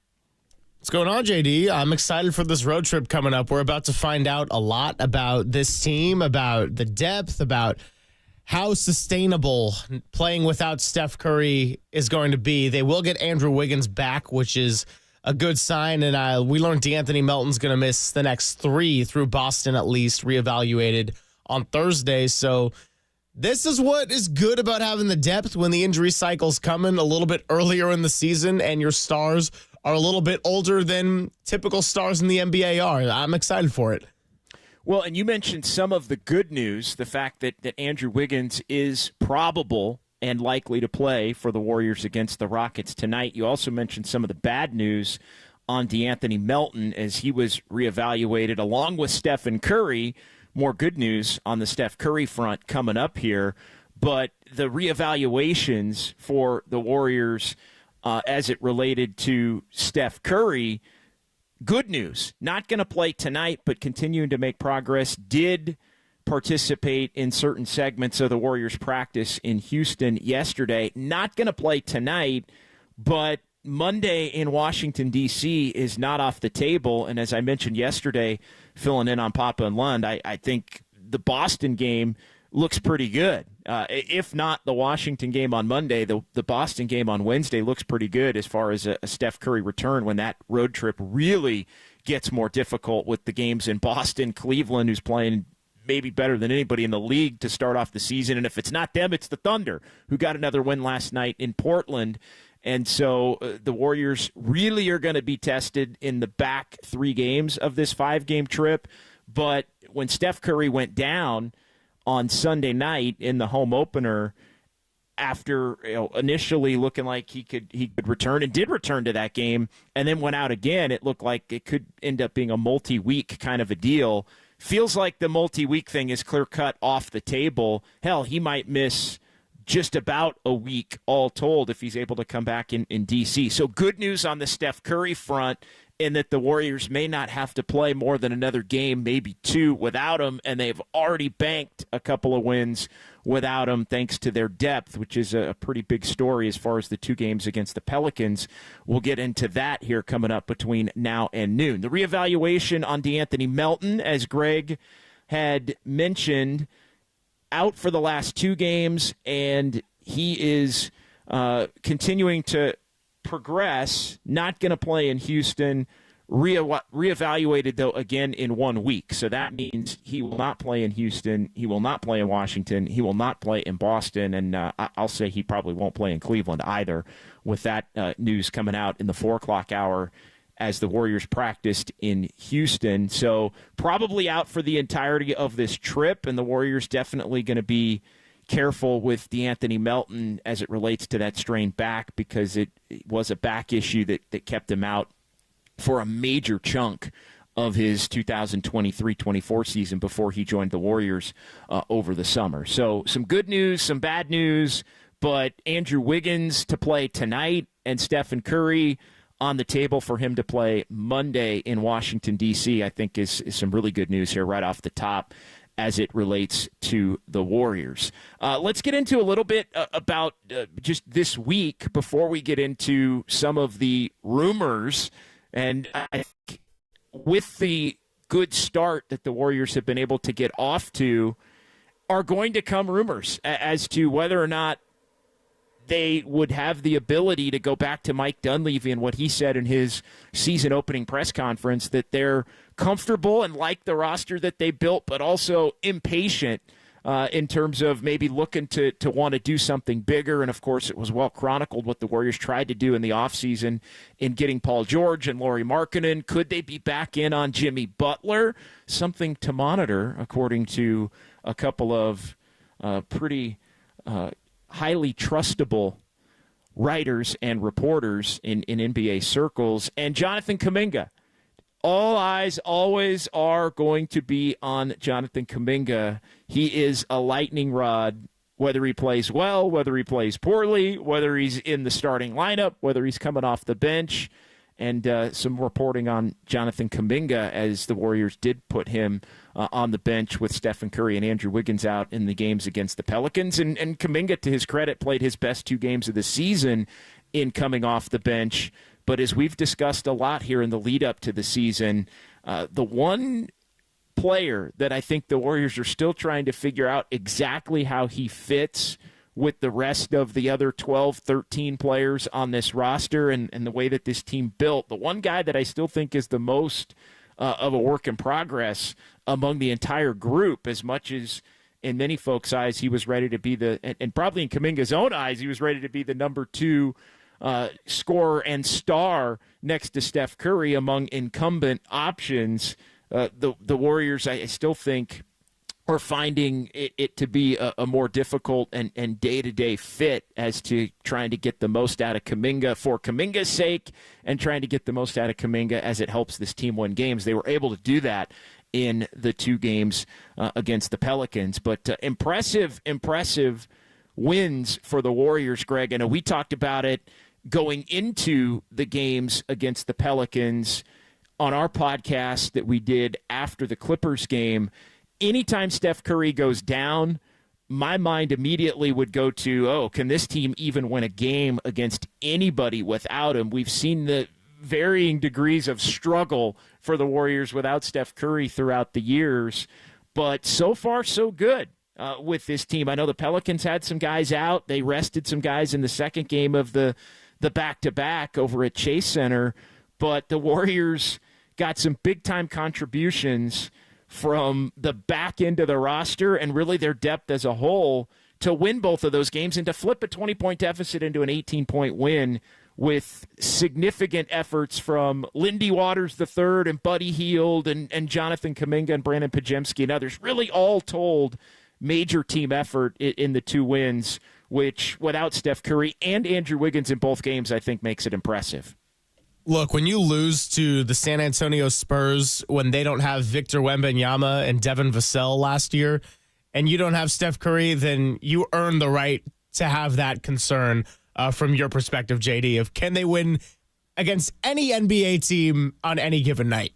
What's going on, JD? I'm excited for this road trip coming up. We're about to find out a lot about this team, about the depth, about how sustainable playing without Steph Curry is going to be. They will get Andrew Wiggins back, which is a good sign. And we learned DeAnthony Melton's going to miss the next 3 through Boston, at least, reevaluated on Thursday. So this is what is good about having the depth when the injury cycle's coming a little bit earlier in the season and your stars are a little bit older than typical stars in the NBA are. I'm excited for it. Well, and you mentioned some of the good news, the fact that Andrew Wiggins is probable and likely to play for the Warriors against the Rockets tonight. You also mentioned some of the bad news on DeAnthony Melton as he was reevaluated along with Stephen Curry. More good news on the Steph Curry front coming up here. But the reevaluations for the Warriors as it related to Steph Curry, good news. Not going to play tonight, but continuing to make progress. Did participate in certain segments of the Warriors' practice in Houston yesterday. Not going to play tonight, but Monday in Washington, D.C. is not off the table. And as I mentioned yesterday, filling in on Papa and Lund, I think the Boston game looks pretty good. If not the Washington game on Monday, the Boston game on Wednesday looks pretty good as far as a Steph Curry return when that road trip really gets more difficult with the games in Boston, Cleveland, who's playing maybe better than anybody in the league to start off the season. And if it's not them, it's the Thunder, who got another win last night in Portland. And so the Warriors really are going to be tested in the back 3 games of this 5-game trip. But when Steph Curry went down on Sunday night in the home opener, after initially looking like he could return and did return to that game, and then went out again, it looked like it could end up being a multi-week kind of a deal. Feels like the multi-week thing is clear-cut off the table. Hell, he might miss just about a week all told if he's able to come back in D.C. So good news on the Steph Curry front in that the Warriors may not have to play more than another game, maybe 2 without him, and they've already banked a couple of wins without him thanks to their depth, which is a pretty big story as far as the 2 games against the Pelicans. We'll get into that here coming up between now and noon. The reevaluation on DeAnthony Melton, as Greg had mentioned, out for the last 2 games, and he is continuing to progress, not going to play in Houston, reevaluated, though, again in 1 week. So that means he will not play in Houston, he will not play in Washington, he will not play in Boston, and I'll say he probably won't play in Cleveland either, with that news coming out in the 4 o'clock hour as the Warriors practiced in Houston. So probably out for the entirety of this trip, and the Warriors definitely going to be careful with DeAnthony Melton as it relates to that strained back, because it was a back issue that kept him out for a major chunk of his 2023-24 season before he joined the Warriors over the summer. So some good news, some bad news, but Andrew Wiggins to play tonight and Stephen Curry on the table for him to play Monday in Washington, D.C., I think is some really good news here right off the top. as it relates to the Warriors. Let's get into a little bit about just this week before we get into some of the rumors. And I think with the good start that the Warriors have been able to get off to, are going to come rumors as to whether or not they would have the ability to go back to Mike Dunleavy and what he said in his season opening press conference, that they're comfortable and like the roster that they built, but also impatient in terms of maybe looking to want to do something bigger. And, of course, it was well chronicled what the Warriors tried to do in the offseason in getting Paul George and Lauri Markkanen. Could they be back in on Jimmy Butler? Something to monitor, according to a couple of pretty highly trustable writers and reporters in NBA circles. And Jonathan Kuminga. All eyes always are going to be on Jonathan Kuminga. He is a lightning rod, whether he plays well, whether he plays poorly, whether he's in the starting lineup, whether he's coming off the bench. And some reporting on Jonathan Kuminga as the Warriors did put him on the bench with Stephen Curry and Andrew Wiggins out in the games against the Pelicans. And Kuminga, to his credit, played his best 2 games of the season in coming off the bench. But as we've discussed a lot here in the lead-up to the season, the one player that I think the Warriors are still trying to figure out exactly how he fits with the rest of the other 12, 13 players on this roster and the way that this team built, the one guy that I still think is the most of a work in progress among the entire group, as much as in many folks' eyes he was ready to be and probably in Kuminga's own eyes, he was ready to be the number 2 scorer and star next to Steph Curry among incumbent options. The Warriors, I still think, are finding it to be a more difficult and day-to-day fit as to trying to get the most out of Kuminga for Kuminga's sake and trying to get the most out of Kuminga as it helps this team win games. They were able to do that in the 2 games against the Pelicans. But impressive wins for the Warriors, Greg. And we talked about it going into the games against the Pelicans on our podcast that we did after the Clippers game. Anytime Steph Curry goes down, my mind immediately would go to, can this team even win a game against anybody without him? We've seen the varying degrees of struggle for the Warriors without Steph Curry throughout the years, but so far so good with this team. I know the Pelicans had some guys out. They rested some guys in the second game of the back-to-back over at Chase Center, but the Warriors got some big-time contributions from the back end of the roster and really their depth as a whole to win both of those games and to flip a 20-point deficit into an 18-point win with significant efforts from Lindy Waters III and Buddy Hield and Jonathan Kuminga and Brandon Pajemski and others. Really all told, major team effort in the 2 wins, which without Steph Curry and Andrew Wiggins in both games, I think makes it impressive. Look, when you lose to the San Antonio Spurs, when they don't have Victor Wembanyama and Devin Vassell last year, and you don't have Steph Curry, then you earn the right to have that concern from your perspective, JD, of can they win against any NBA team on any given night?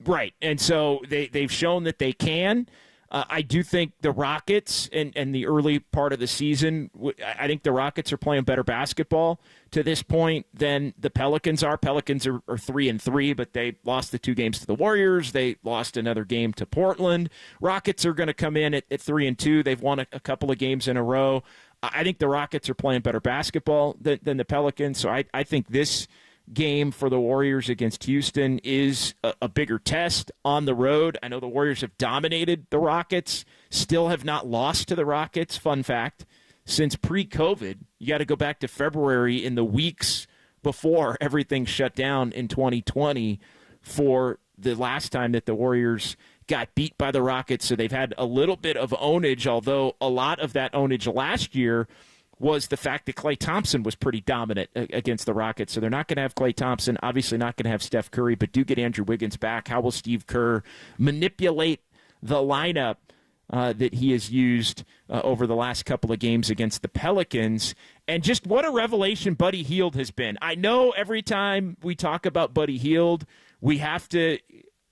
Right, and so they've shown that they can. I do think the Rockets and the early part of the season, I think the Rockets are playing better basketball to this point than the Pelicans are. Pelicans are 3-3, but they lost the 2 games to the Warriors. They lost another game to Portland. Rockets are going to come in at 3-2. They've won a couple of games in a row. I think the Rockets are playing better basketball than the Pelicans, so I think this game for the Warriors against Houston is a bigger test on the road. I know the Warriors have dominated the Rockets, still have not lost to the Rockets, fun fact, since pre-COVID. You got to go back to February in the weeks before everything shut down in 2020 for the last time that the Warriors got beat by the Rockets. So they've had a little bit of ownage, although a lot of that ownage last year was the fact that Klay Thompson was pretty dominant against the Rockets. So they're not going to have Klay Thompson, obviously not going to have Steph Curry, but do get Andrew Wiggins back. How will Steve Kerr manipulate the lineup that he has used over the last couple of games against the Pelicans? And just what a revelation Buddy Hield has been. I know every time we talk about Buddy Hield, we have to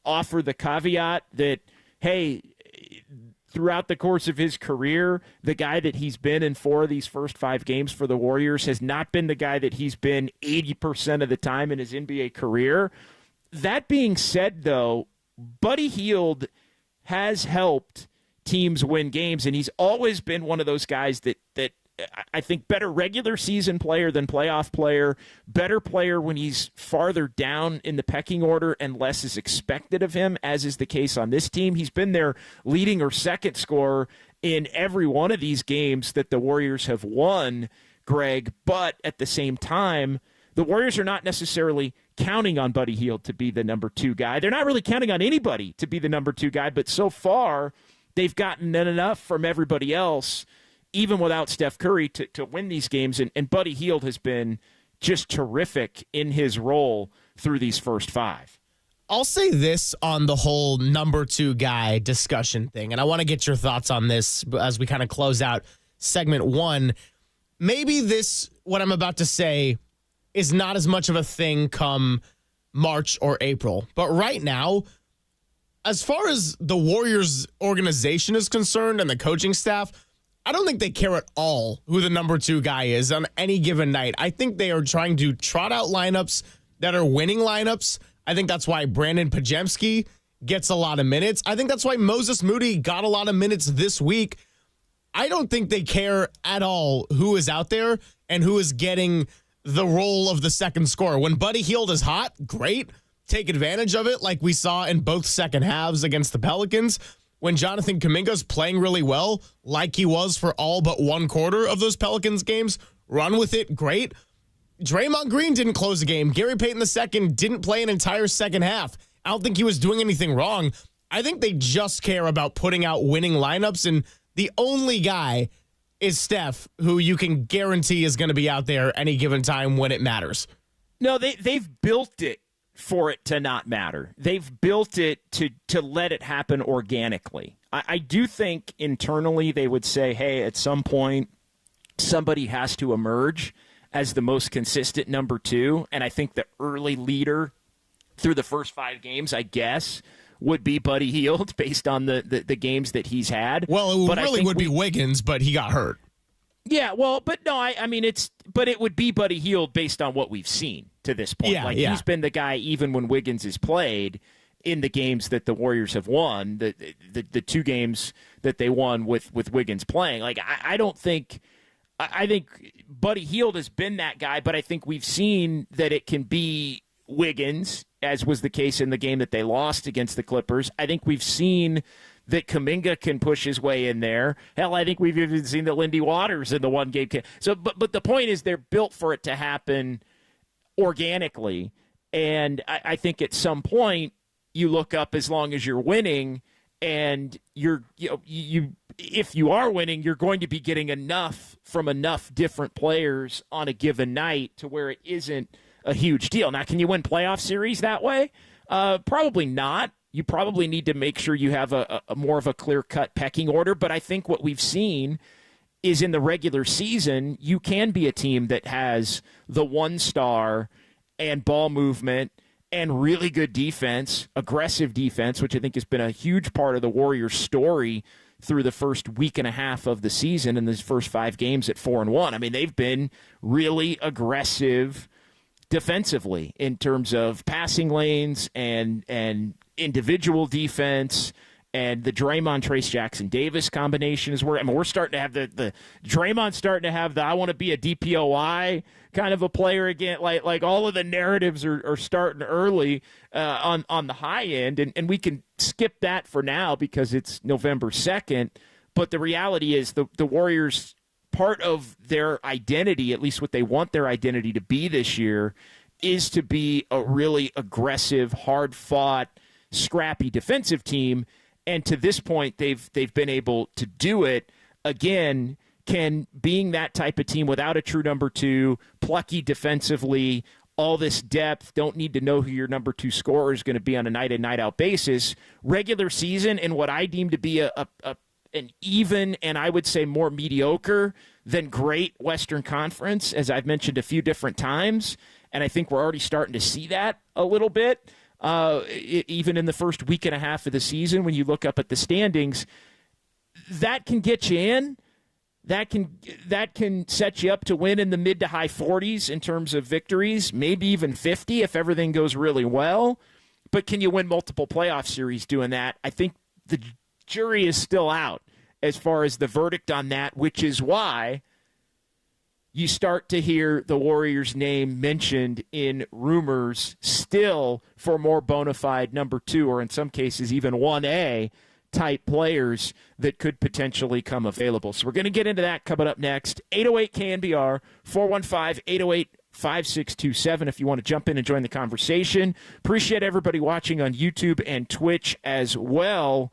offer the caveat that, hey, throughout the course of his career, the guy that he's been in 4 of these first 5 games for the Warriors has not been the guy that he's been 80% of the time in his NBA career. That being said, though, Buddy Hield has helped teams win games, and he's always been one of those guys that I think better regular season player than playoff player, better player when he's farther down in the pecking order and less is expected of him, as is the case on this team. He's been their leading or second scorer in every one of these games that the Warriors have won, Greg, but at the same time, the Warriors are not necessarily counting on Buddy Hield to be the number 2 guy. They're not really counting on anybody to be the number 2 guy, but so far they've gotten enough from everybody else, even without Steph Curry, to win these games. And Buddy Hield has been just terrific in his role through these first 5. I'll say this on the whole number 2 guy discussion thing, and I want to get your thoughts on this as we kind of close out segment 1. Maybe this, what I'm about to say, is not as much of a thing come March or April. But right now, as far as the Warriors organization is concerned and the coaching staff, I don't think they care at all who the number 2 guy is on any given night. I think they are trying to trot out lineups that are winning lineups. I think that's why Brandon Pajemski gets a lot of minutes. I think that's why Moses Moody got a lot of minutes this week. I don't think they care at all who is out there and who is getting the role of the second scorer. When Buddy Hield is hot, great. Take advantage of it like we saw in both second halves against the Pelicans. When Jonathan Kuminga's playing really well, like he was for all but 1 quarter of those Pelicans games, run with it, great. Draymond Green didn't close the game. Gary Payton II didn't play an entire second half. I don't think he was doing anything wrong. I think they just care about putting out winning lineups, and the only guy is Steph, who you can guarantee is going to be out there any given time when it matters. No, they've built it for it to not matter. They've built it to let it happen organically. I do think internally they would say, hey, at some point, somebody has to emerge as the most consistent number 2. And I think the early leader through the first 5 games, I guess, would be Buddy Hield based on the games that he's had. Well, it really would be Wiggins, but he got hurt. Yeah, well, but no, I mean, but it would be Buddy Hield based on what we've seen to this point. He's been the guy, even when Wiggins has played in the games that the Warriors have won, the 2 games that they won with Wiggins playing. I think Buddy Hield has been that guy, but I think we've seen that it can be Wiggins, as was the case in the game that they lost against the Clippers. I think we've seen that Kuminga can push his way in there. Hell, I think we've even seen that Lindy Waters in the 1 game. So, but the point is, they're built for it to happen organically. And I think at some point you look up, as long as you're winning, and if you are winning, you're going to be getting enough from enough different players on a given night to where it isn't a huge deal. Now, can you win playoff series that way? Probably not. You probably need to make sure you have a more of a clear-cut pecking order. But I think what we've seen is in the regular season, you can be a team that has the 1 star and ball movement and really good defense, aggressive defense, which I think has been a huge part of the Warriors' story through the first week and a half of the season and these first 5 games at 4-1. I mean, they've been really aggressive defensively in terms of passing lanes and individual defense, and the Draymond, Trace Jackson Davis combination is where, I mean, we're starting to have the Draymond starting to have the I want to be a DPOY kind of a player again. Like all of the narratives are starting early on the high end, and we can skip that for now because it's November 2nd. But the reality is the Warriors, part of their identity, at least what they want their identity to be this year, is to be a really aggressive, hard-fought, scrappy defensive team. And to this point, they've been able to do it. Again, being that type of team without a true number 2, plucky defensively, all this depth, don't need to know who your number 2 scorer is going to be on a night-in, night-out basis. Regular season, in what I deem to be an even and I would say more mediocre than great Western Conference, as I've mentioned a few different times, and I think we're already starting to see that a little bit. even in the first week and a half of the season, when you look up at the standings, that can get you in. That can set you up to win in the mid to high 40s in terms of victories, maybe even 50 if everything goes really well. But can you win multiple playoff series doing that? I think the jury is still out as far as the verdict on that, which is why you start to hear the Warriors' name mentioned in rumors still for more bona fide number 2, or in some cases even 1A type players that could potentially come available. So we're going to get into that coming up next. 808 KNBR, 415-808-5627 if you want to jump in and join the conversation. Appreciate everybody watching on YouTube and Twitch as well.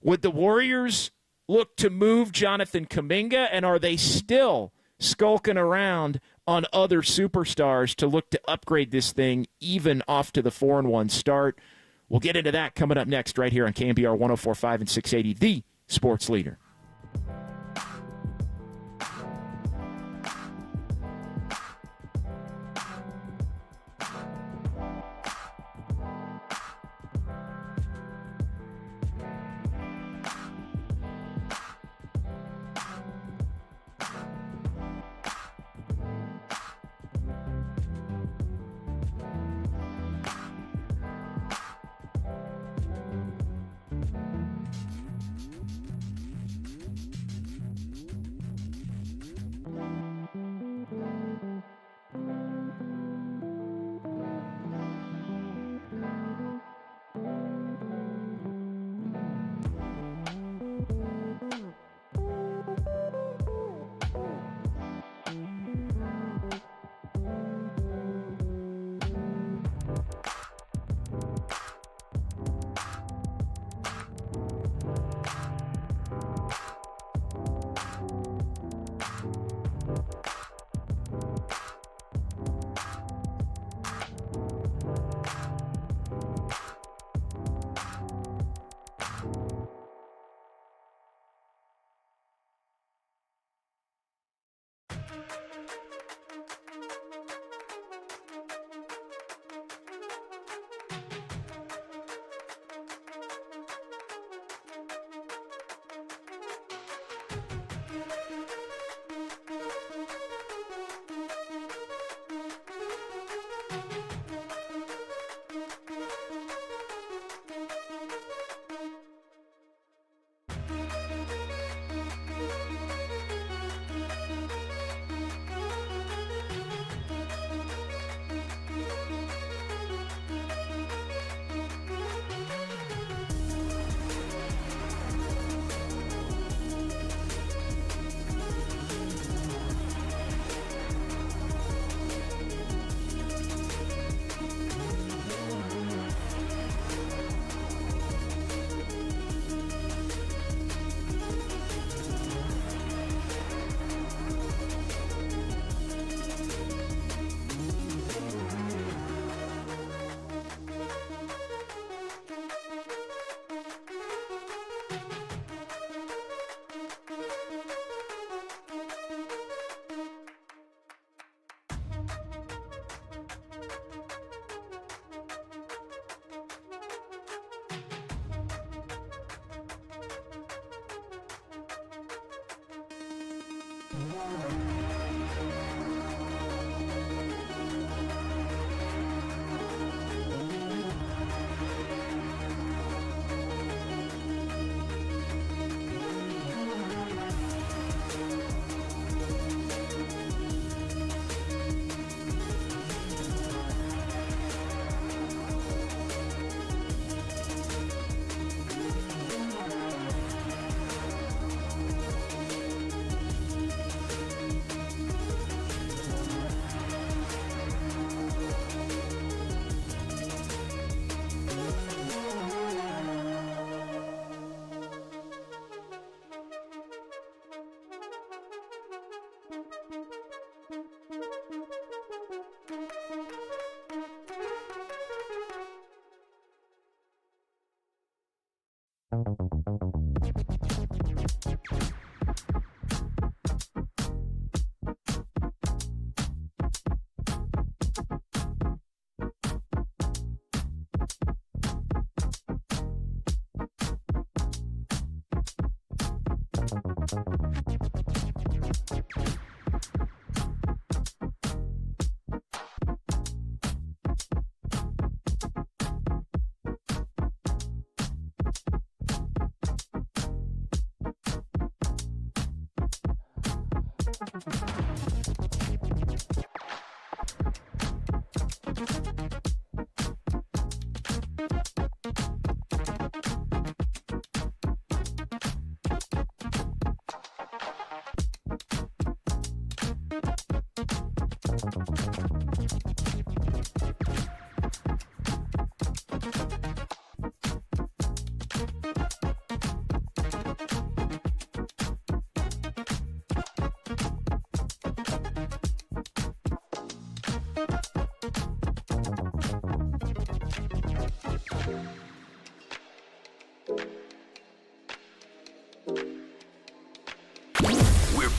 Would the Warriors look to move Jonathan Kuminga, and are they still skulking around on other superstars to look to upgrade this thing even off to the 4-1 start? We'll get into that coming up next right here on KNBR 104.5 and 680, the sports leader.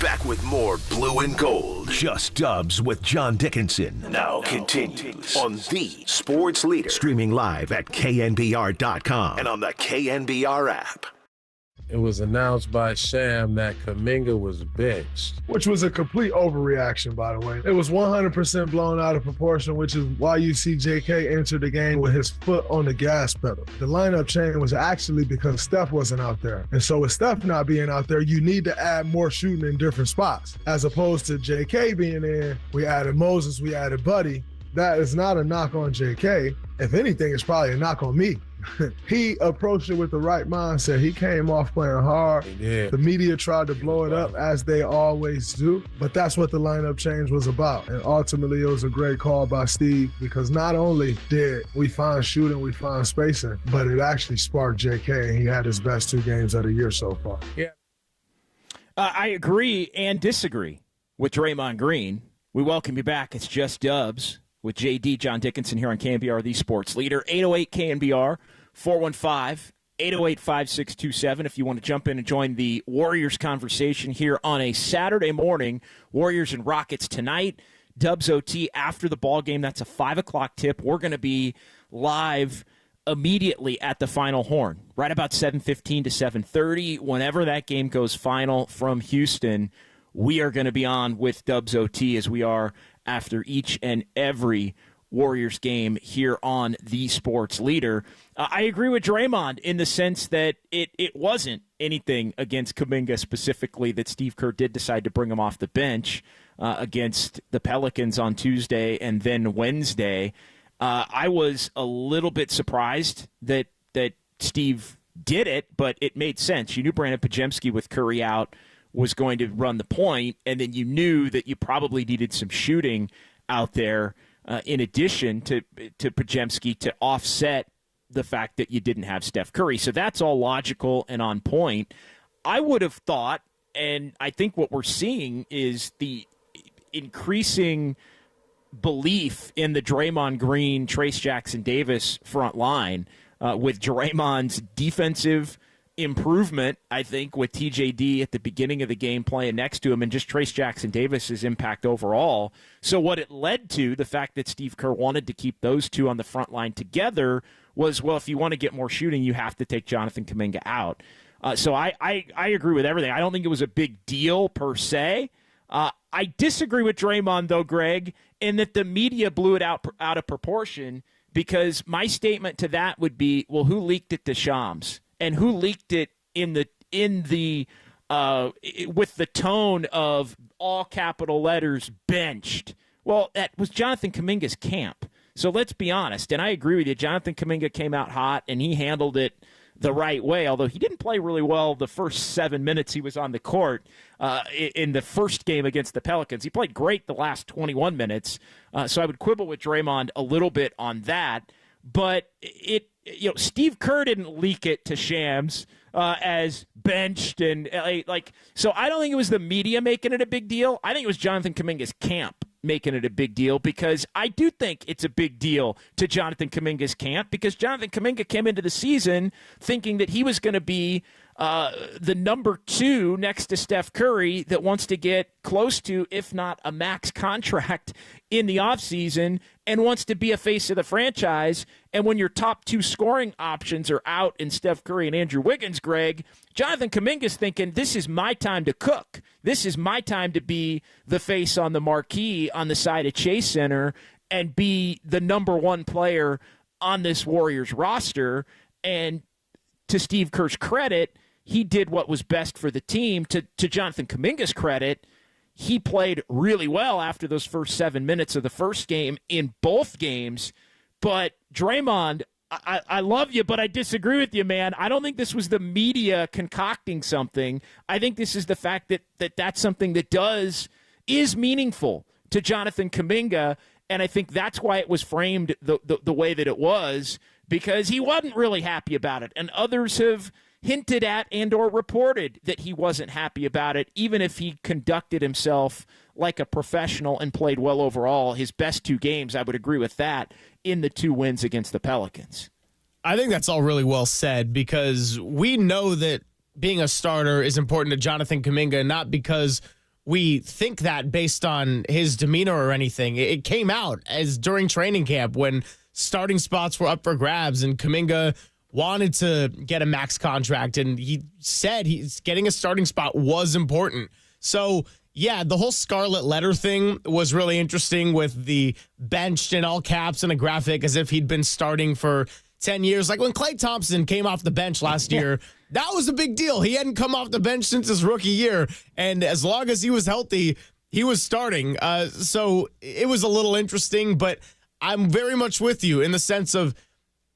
Back with more Blue and Gold. Just Dubs with John Dickinson. Now continues on the Sports Leader. Streaming live at KNBR.com and on the KNBR app. It was announced by Sham that Kuminga was benched. Which was a complete overreaction, by the way. It was 100% blown out of proportion, which is why you see JK enter the game with his foot on the gas pedal. The lineup change was actually because Steph wasn't out there. And so with Steph not being out there, you need to add more shooting in different spots. As opposed to JK being in, we added Moses, we added Buddy. That is not a knock on JK. If anything, it's probably a knock on me. He approached it with the right mindset. He came off playing hard. Yeah. The media tried to blow it up, as they always do, but that's what the lineup change was about. And ultimately, it was a great call by Steve, because not only did we find shooting, we find spacing, but it actually sparked JK, and he had his best 2 games of the year so far. Yeah, I agree and disagree with Draymond Green. We welcome you back. It's Just Dubs with JD, John Dickinson, here on KNBR, the sports leader. 808 KNBR, 415-808-5627. If you want to jump in and join the Warriors conversation here on a Saturday morning. Warriors and Rockets tonight. Dubs OT after the ball game. That's a 5 o'clock tip. We're going to be live immediately at the Final Horn, right about 7:15 to 7:30. Whenever that game goes final from Houston, we are going to be on with Dubs OT, as we are after each and every Warriors game here on the Sports Leader. I agree with Draymond in the sense that it wasn't anything against Kuminga specifically that Steve Kerr did decide to bring him off the bench against the Pelicans on Tuesday and then Wednesday. I was a little bit surprised that Steve did it, but it made sense. You knew Brandon Podziemski with Curry out was going to run the point, and then you knew that you probably needed some shooting out there in addition to Podziemski to offset the fact that you didn't have Steph Curry. So that's all logical and on point. I would have thought, and I think what we're seeing is the increasing belief in the Draymond Green, Trace Jackson Davis front line with Draymond's defensive improvement, I think, with TJD at the beginning of the game playing next to him, and just Trace Jackson Davis's impact overall. So what it led to, the fact that Steve Kerr wanted to keep those two on the front line together, was, well, if you want to get more shooting, you have to take Jonathan Kuminga out. So I agree with everything. I don't think it was a big deal per se. I disagree with Draymond, though, Greg, in that the media blew it out of proportion, because my statement to that would be, well, who leaked it to Shams? And who leaked it with the tone of all capital letters benched? Well, that was Jonathan Kuminga's camp. So let's be honest. And I agree with you. Jonathan Kuminga came out hot, and he handled it the right way, although he didn't play really well the first 7 minutes he was on the court in the first game against the Pelicans. He played great the last 21 minutes. So I would quibble with Draymond a little bit on that. But Steve Kerr didn't leak it to Shams as benched and so I don't think it was the media making it a big deal. I think it was Jonathan Kuminga's camp making it a big deal, because I do think it's a big deal to Jonathan Kuminga's camp, because Jonathan Kuminga came into the season thinking that he was going to be the number 2 next to Steph Curry that wants to get close to, if not a max contract in the offseason, and wants to be a face of the franchise. And when your top 2 scoring options are out in Steph Curry and Andrew Wiggins, Greg, Jonathan Kuminga's thinking, this is my time to cook. This is my time to be the face on the marquee on the side of Chase Center and be the number 1 player on this Warriors roster. And to Steve Kerr's credit, he did what was best for the team. To Jonathan Kuminga's credit, he played really well after those first 7 minutes of the first game in both games. But Draymond, I love you, but I disagree with you, man. I don't think this was the media concocting something. I think this is the fact that that's something that is meaningful to Jonathan Kuminga, and I think that's why it was framed the way that it was, because he wasn't really happy about it, and others have hinted at and or reported that he wasn't happy about it, even if he conducted himself like a professional and played well overall. His best 2 games, I would agree with that, in the 2 wins against the Pelicans. I think that's all really well said, because we know that being a starter is important to Jonathan Kuminga, not because we think that based on his demeanor or anything. It came out as during training camp when starting spots were up for grabs and Kuminga wanted to get a max contract, and he said he's getting a starting spot was important. So, yeah, the whole scarlet letter thing was really interesting, with the benched in all caps and a graphic as if he'd been starting for 10 years. Like when Klay Thompson came off the bench last year, that was a big deal. He hadn't come off the bench since his rookie year, and as long as he was healthy, he was starting. So it was a little interesting, but I'm very much with you in the sense of,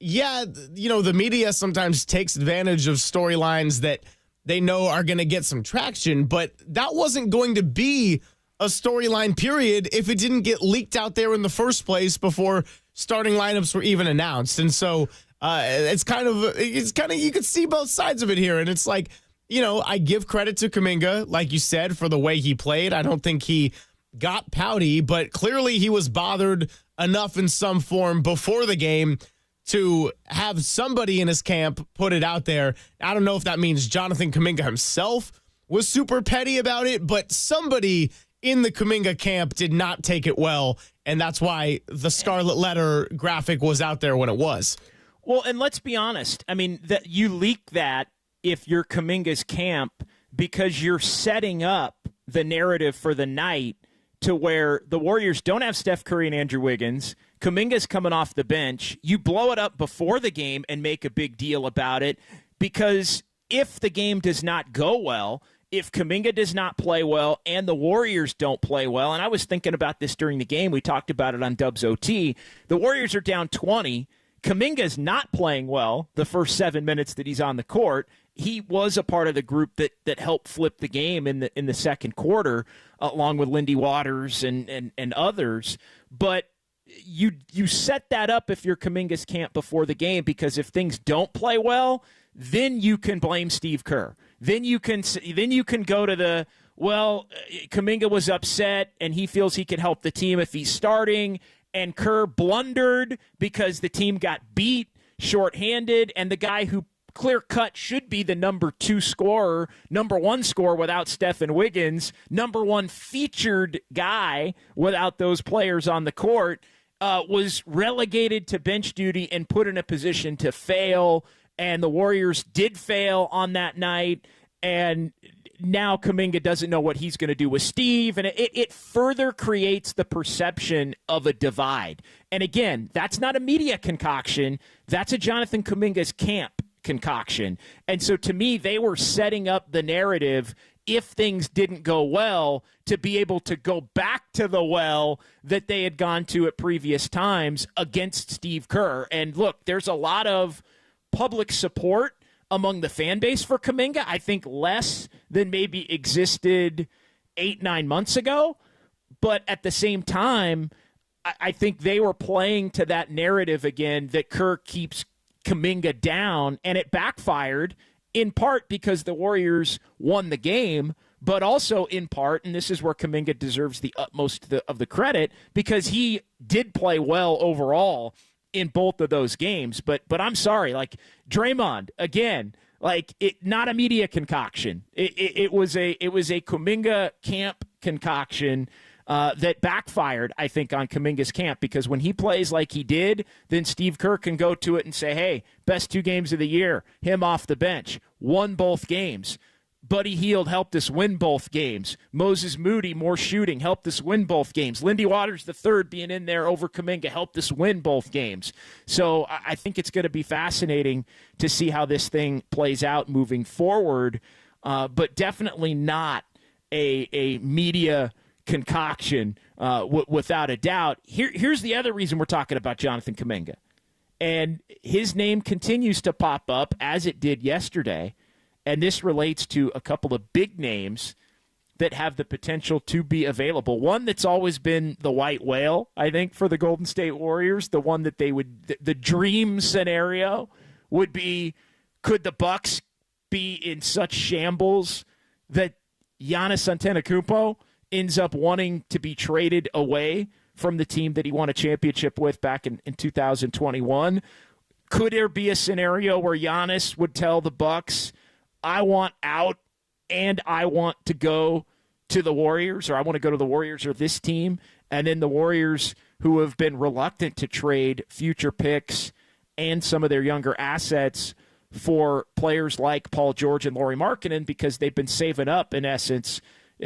yeah, you know, the media sometimes takes advantage of storylines that they know are going to get some traction, but that wasn't going to be a storyline period if it didn't get leaked out there in the first place before starting lineups were even announced. And so it's kind of you could see both sides of it here. And it's like, you know, I give credit to Kuminga, like you said, for the way he played. I don't think he got pouty, but clearly he was bothered enough in some form before the game to have somebody in his camp put it out there. I don't know if that means Jonathan Kuminga himself was super petty about it, but somebody in the Kuminga camp did not take it well, and that's why the scarlet letter graphic was out there when it was. Well, and let's be honest. I mean, that you leak that if you're Kuminga's camp because you're setting up the narrative for the night to where the Warriors don't have Steph Curry and Andrew Wiggins. Kuminga's coming off the bench. You blow it up before the game and make a big deal about it, because if the game does not go well, if Kuminga does not play well and the Warriors don't play well, and I was thinking about this during the game. We talked about it on Dubs OT. The Warriors are down 20. Kuminga's not playing well the first 7 minutes that he's on the court. He was a part of the group that helped flip the game in the second quarter, along with Lindy Waters and others. But you set that up if you're Kuminga's camp before the game, because if things don't play well, then you can blame Steve Kerr. Then you can go to the, well, Kuminga was upset and he feels he can help the team if he's starting, and Kerr blundered because the team got beat shorthanded, and the guy who clear cut should be the number 2 scorer, number 1 scorer without Steph and Wiggins, number 1 featured guy without those players on the court, was relegated to bench duty and put in a position to fail. And the Warriors did fail on that night. And now Kuminga doesn't know what he's going to do with Steve. And it further creates the perception of a divide. And again, that's not a media concoction. That's a Jonathan Kuminga's camp concoction. And so to me, they were setting up the narrative, if things didn't go well, to be able to go back to the well that they had gone to at previous times against Steve Kerr. And look, there's a lot of public support among the fan base for Kuminga. I think less than maybe existed 8-9 months ago. But at the same time, I think they were playing to that narrative again that Kerr keeps Kuminga down, and it backfired in part because the Warriors won the game, but also in part, and this is where Kuminga deserves the utmost of the credit, because he did play well overall in both of those games. But I'm sorry, like Draymond, again, like not a media concoction. It was a Kuminga camp concoction that backfired, I think, on Kuminga's camp, because when he plays like he did, then Steve Kerr can go to it and say, hey, best 2 games of the year, him off the bench, won both games. Buddy Hield helped us win both games. Moses Moody, more shooting, helped us win both games. Lindy Waters III being in there over Kuminga helped us win both games. So I think it's going to be fascinating to see how this thing plays out moving forward, but definitely not a media concoction without a doubt. Here's the other reason we're talking about Jonathan Kuminga. And his name continues to pop up as it did yesterday. And this relates to a couple of big names that have the potential to be available. One that's always been the white whale, I think, for the Golden State Warriors. The one that the dream scenario would be, could the Bucks be in such shambles that Giannis Antetokounmpo ends up wanting to be traded away from the team that he won a championship with back in 2021? Could there be a scenario where Giannis would tell the Bucks, I want out and I want to go to the Warriors, or I want to go to the Warriors or this team, and then the Warriors, who have been reluctant to trade future picks and some of their younger assets for players like Paul George and Lauri Markkanen, because they've been saving up, in essence,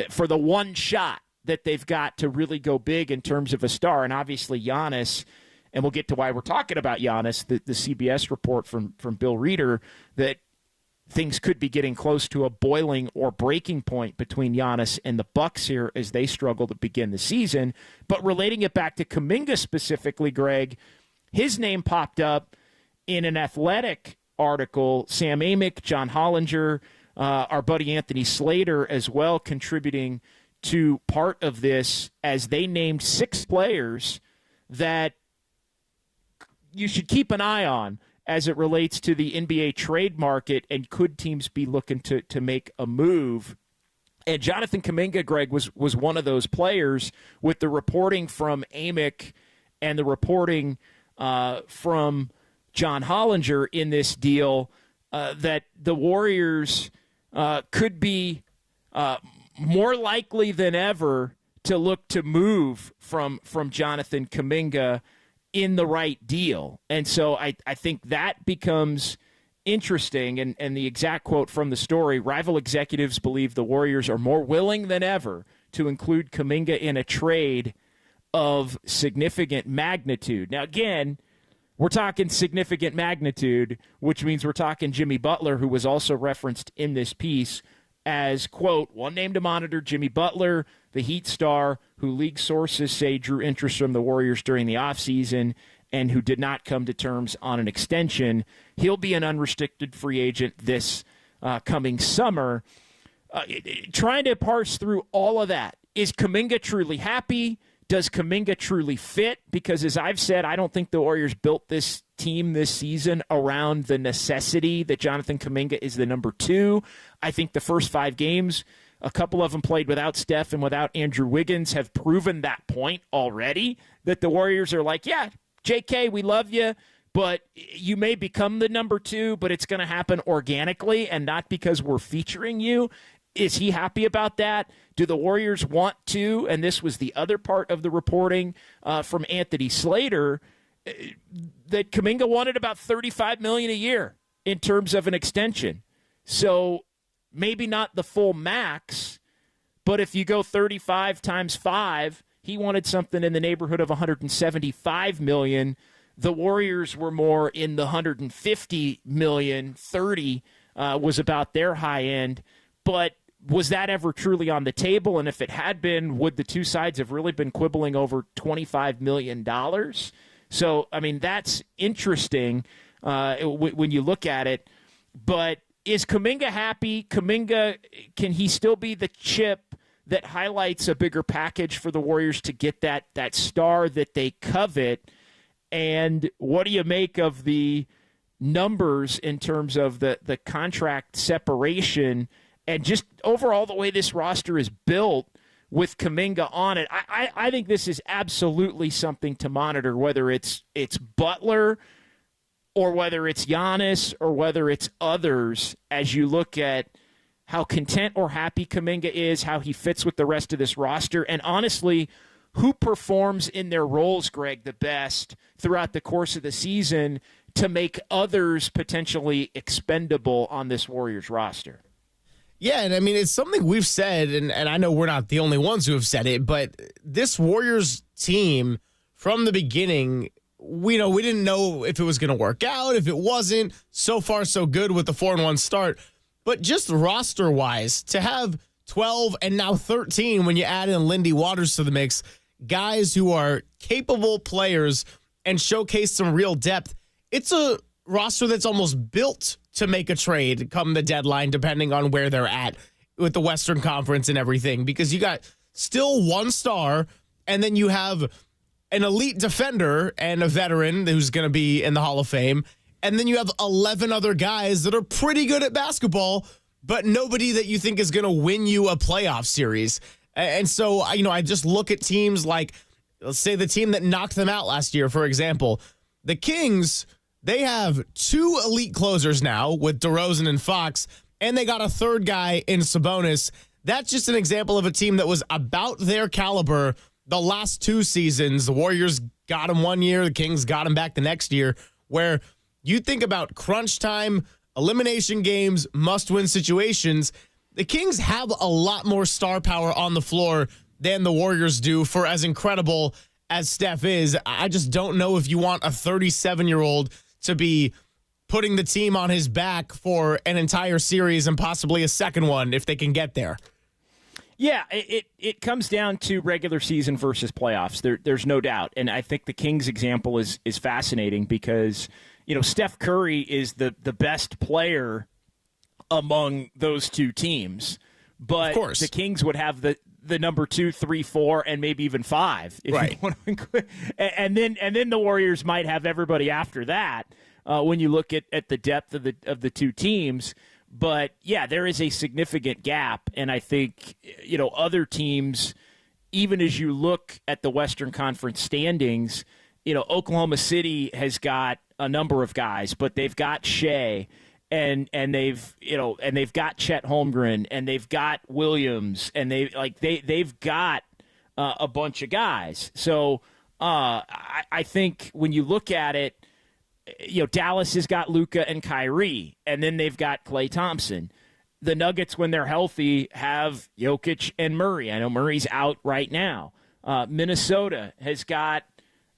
for the one shot that they've got to really go big in terms of a star. And obviously Giannis, and we'll get to why we're talking about Giannis, the CBS report from Bill Reeder, that things could be getting close to a boiling or breaking point between Giannis and the Bucks here as they struggle to begin the season. But relating it back to Kuminga specifically, Greg, his name popped up in an Athletic article. Sam Amick, John Hollinger, our buddy Anthony Slater as well contributing to part of this, as they named 6 players that you should keep an eye on as it relates to the NBA trade market, and could teams be looking to make a move. And Jonathan Kuminga, Greg, was one of those players, with the reporting from Amick and the reporting from John Hollinger in this deal that the Warriors could be more likely than ever to look to move from Jonathan Kuminga in the right deal. And so I think that becomes interesting. And the exact quote from the story, rival executives believe the Warriors are more willing than ever to include Kuminga in a trade of significant magnitude. Now, again, we're talking significant magnitude, which means we're talking Jimmy Butler, who was also referenced in this piece as, quote, one name to monitor, Jimmy Butler, the Heat star, who league sources say drew interest from the Warriors during the offseason and who did not come to terms on an extension. He'll be an unrestricted free agent this coming summer. Trying to parse through all of that. Is Kuminga truly happy? Does Kuminga truly fit? Because as I've said, I don't think the Warriors built this team this season around the necessity that Jonathan Kuminga is the number 2. I think the first 5 games, a couple of them played without Steph and without Andrew Wiggins, have proven that point already, that the Warriors are like, yeah, JK, we love you, but you may become the number 2, but it's going to happen organically and not because we're featuring you. Is he happy about that? Do the Warriors want to? And this was the other part of the reporting from Anthony Slater, that Kuminga wanted about $35 million a year in terms of an extension. So maybe not the full max, but if you go 35 times 5, he wanted something in the neighborhood of $175 million. The Warriors were more in the $150 million. 30 was about their high end. But was that ever truly on the table? And if it had been, would the two sides have really been quibbling over $25 million? So, I mean, that's interesting when you look at it. But is Kuminga happy? Kuminga, can he still be the chip that highlights a bigger package for the Warriors to get that star that they covet? And what do you make of the numbers in terms of the contract separation and just overall the way this roster is built with Kuminga on it? I think this is absolutely something to monitor, whether it's Butler or whether it's Giannis or whether it's others, as you look at how content or happy Kuminga is, how he fits with the rest of this roster, and honestly, who performs in their roles, Greg, the best throughout the course of the season to make others potentially expendable on this Warriors roster. Yeah, and I mean, it's something we've said, and I know we're not the only ones who have said it, but this Warriors team from the beginning, we didn't know if it was going to work out, if it wasn't. So far, so good with the 4-1 start. But just roster-wise, to have 12, and now 13 when you add in Lindy Waters to the mix. Guys who are capable players and showcase some real depth. It's a roster that's almost built to make a trade come the deadline, depending on where they're at with the Western Conference and everything, because you got still one star, and then you have an elite defender and a veteran who's going to be in the Hall of Fame, and then you have 11 other guys that are pretty good at basketball, but nobody that you think is going to win you a playoff series. And so, I just look at teams like, let's say the team that knocked them out last year, for example, the Kings. They have 2 elite closers now with DeRozan and Fox, and they got a third guy in Sabonis. That's just an example of a team that was about their caliber the last 2 seasons. The Warriors got him one year, the Kings got him back the next year, where you think about crunch time, elimination games, must-win situations. The Kings have a lot more star power on the floor than the Warriors do, for as incredible as Steph is. I just don't know if you want a 37-year-old to be putting the team on his back for an entire series and possibly a second one if they can get there. Yeah, it comes down to regular season versus playoffs. There's no doubt. And I think the Kings example is fascinating because, Steph Curry is the best player among those two teams. But of course, the Kings would have the number 2, 3, 4, and maybe even 5. If right. You want to include, and then the Warriors might have everybody after that when you look at the depth of the two teams. But yeah, there is a significant gap, and I think other teams, even as you look at the Western Conference standings, Oklahoma City has got a number of guys, but they've got Shea. And they've got Chet Holmgren, and they've got Williams, and they've got a bunch of guys. So I think when you look at it, Dallas has got Luka and Kyrie, and then they've got Klay Thompson. The Nuggets, when they're healthy, have Jokic and Murray. I know Murray's out right now. Minnesota has got.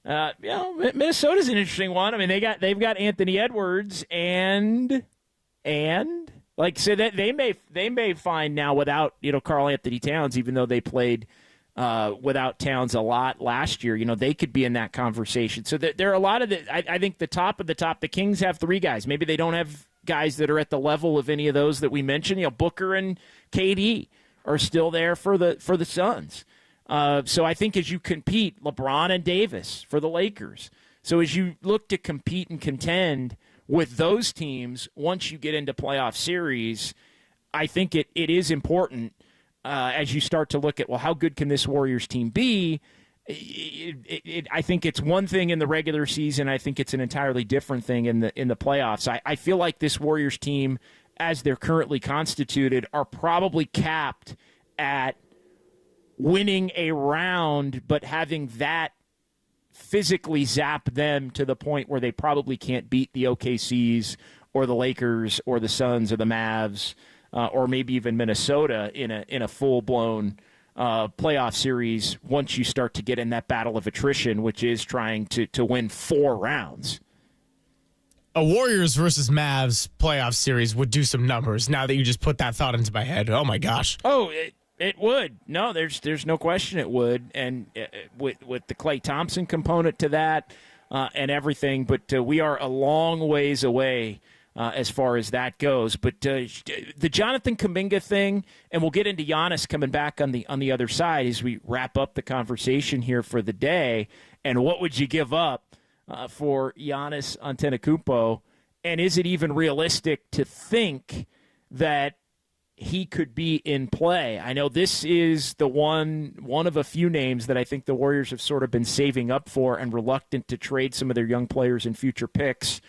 Minnesota's an interesting one. I mean, they've got Anthony Edwards and so that they may find now without Karl Anthony Towns, even though they played without Towns a lot last year, they could be in that conversation. So there are a lot of I think the top of the top. The Kings have 3 guys. Maybe they don't have guys that are at the level of any of those that we mentioned. Booker and KD are still there for the Suns. So I think as you compete, LeBron and Davis for the Lakers. So as you look to compete and contend with those teams, once you get into playoff series, I think it is important as you start to look at, well, how good can this Warriors team be? I think it's one thing in the regular season. I think it's an entirely different thing in the playoffs. I feel like this Warriors team, as they're currently constituted, are probably capped at winning a round, but having that physically zap them to the point where they probably can't beat the OKCs or the Lakers or the Suns or the Mavs or maybe even Minnesota in a full-blown playoff series once you start to get in that battle of attrition, which is trying to win 4 rounds. A Warriors versus Mavs playoff series would do some numbers now that you just put that thought into my head. Oh, my gosh. Oh, it would. No, there's no question it would, and with the Klay Thompson component to that and everything. But we are a long ways away as far as that goes. But the Jonathan Kuminga thing, and we'll get into Giannis coming back on the other side as we wrap up the conversation here for the day. And what would you give up for Giannis Antetokounmpo? And is it even realistic to think that he could be in play? I know this is the one of a few names that I think the Warriors have sort of been saving up for and reluctant to trade some of their young players and future picks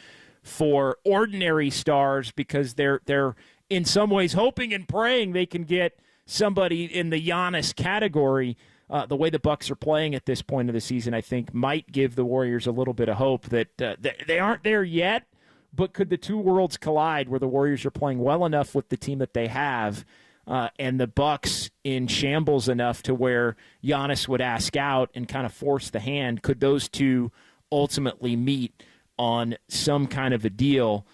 for ordinary stars because they're in some ways hoping and praying they can get somebody in the Giannis category. The way the Bucks are playing at this point of the season, I think, might give the Warriors a little bit of hope that they aren't there yet. But could the two worlds collide where the Warriors are playing well enough with the team that they have and the Bucks in shambles enough to where Giannis would ask out and kind of force the hand? Could those two ultimately meet on some kind of a deal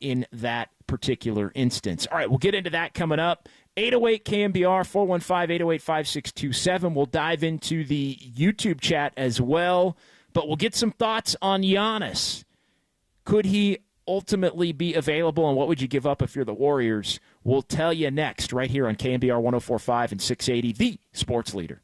in that particular instance? All right, we'll get into that coming up. 808 KNBR 415-808-5627. We'll dive into the YouTube chat as well, but we'll get some thoughts on Giannis. Could he ultimately be available, and what would you give up if you're the Warriors? We'll tell you next, right here on KNBR 104.5 and 680, the sports leader.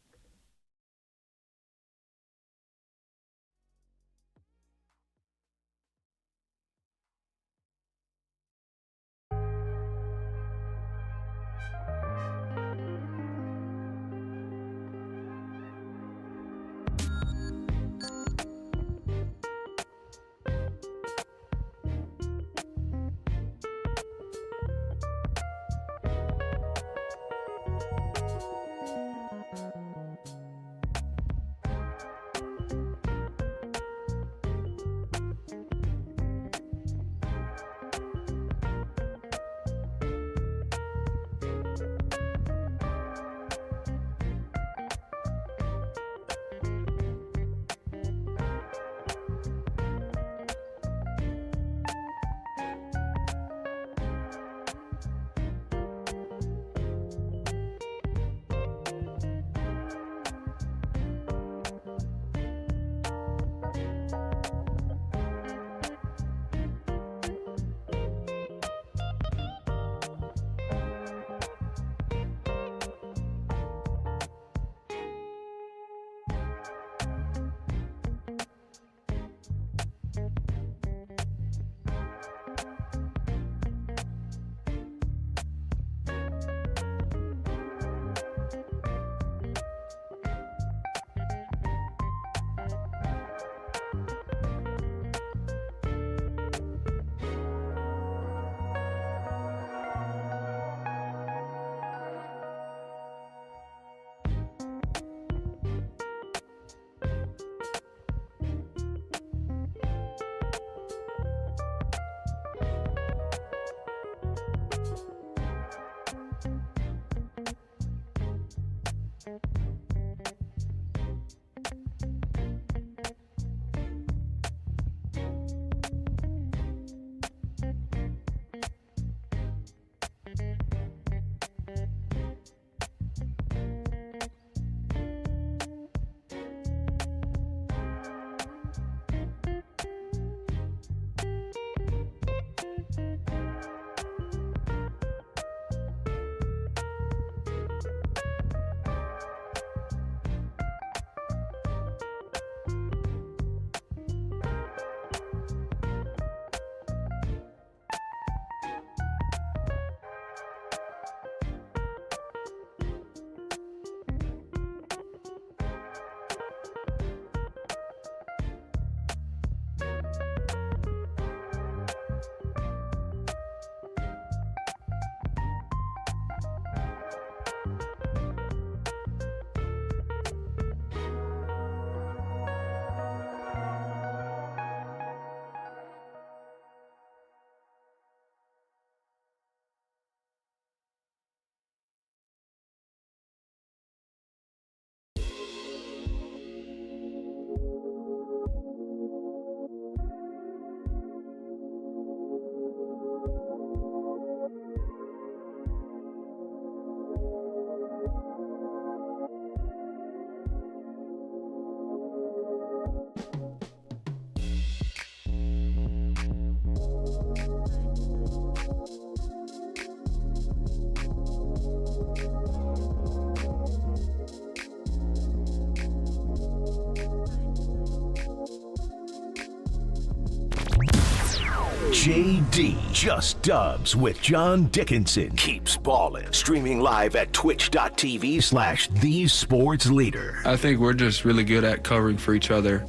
JD Just Dubs with John Dickinson keeps ballin'. Streaming live at twitch.tv/the sports leader. I think we're just really good at covering for each other.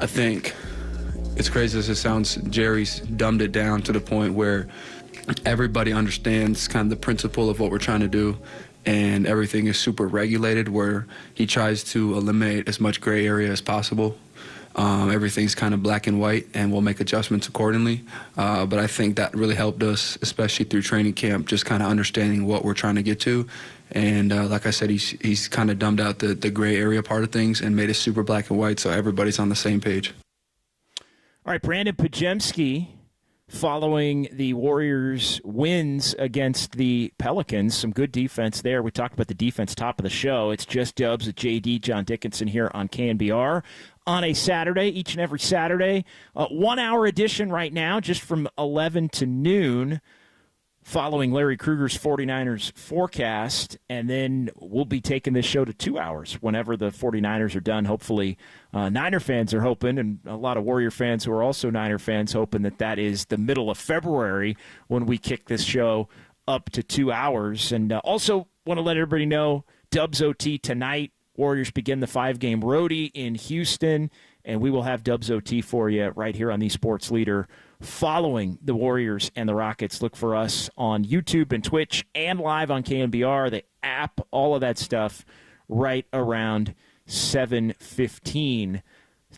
I think, as crazy as it sounds, Jerry's dumbed it down to the point where everybody understands kind of the principle of what we're trying to do, and everything is super regulated, where he tries to eliminate as much gray area as possible. Everything's kind of black and white, and we'll make adjustments accordingly. But I think that really helped us, especially through training camp, just kind of understanding what we're trying to get to. And like I said, he's kind of dumbed out the gray area part of things and made it super black and white, so everybody's on the same page. All right, Brandon Pajemski following the Warriors' wins against the Pelicans. Some good defense there. We talked about the defense top of the show. It's Just Dubs with JD, John Dickinson here on KNBR on a Saturday, each and every Saturday. 1 hour edition right now, just from 11 to noon, following Larry Krueger's 49ers forecast, and then we'll be taking this show to 2 hours whenever the 49ers are done. Hopefully, Niner fans are hoping, and a lot of Warrior fans who are also Niner fans hoping that is the middle of February when we kick this show up to 2 hours. And also want to let everybody know, Dubs OT tonight. Warriors begin the 5-game roadie in Houston, and we will have Dubs OT for you right here on the Sports Leader following the Warriors and the Rockets. Look for us on YouTube and Twitch and live on KNBR, the app, all of that stuff right around 7:15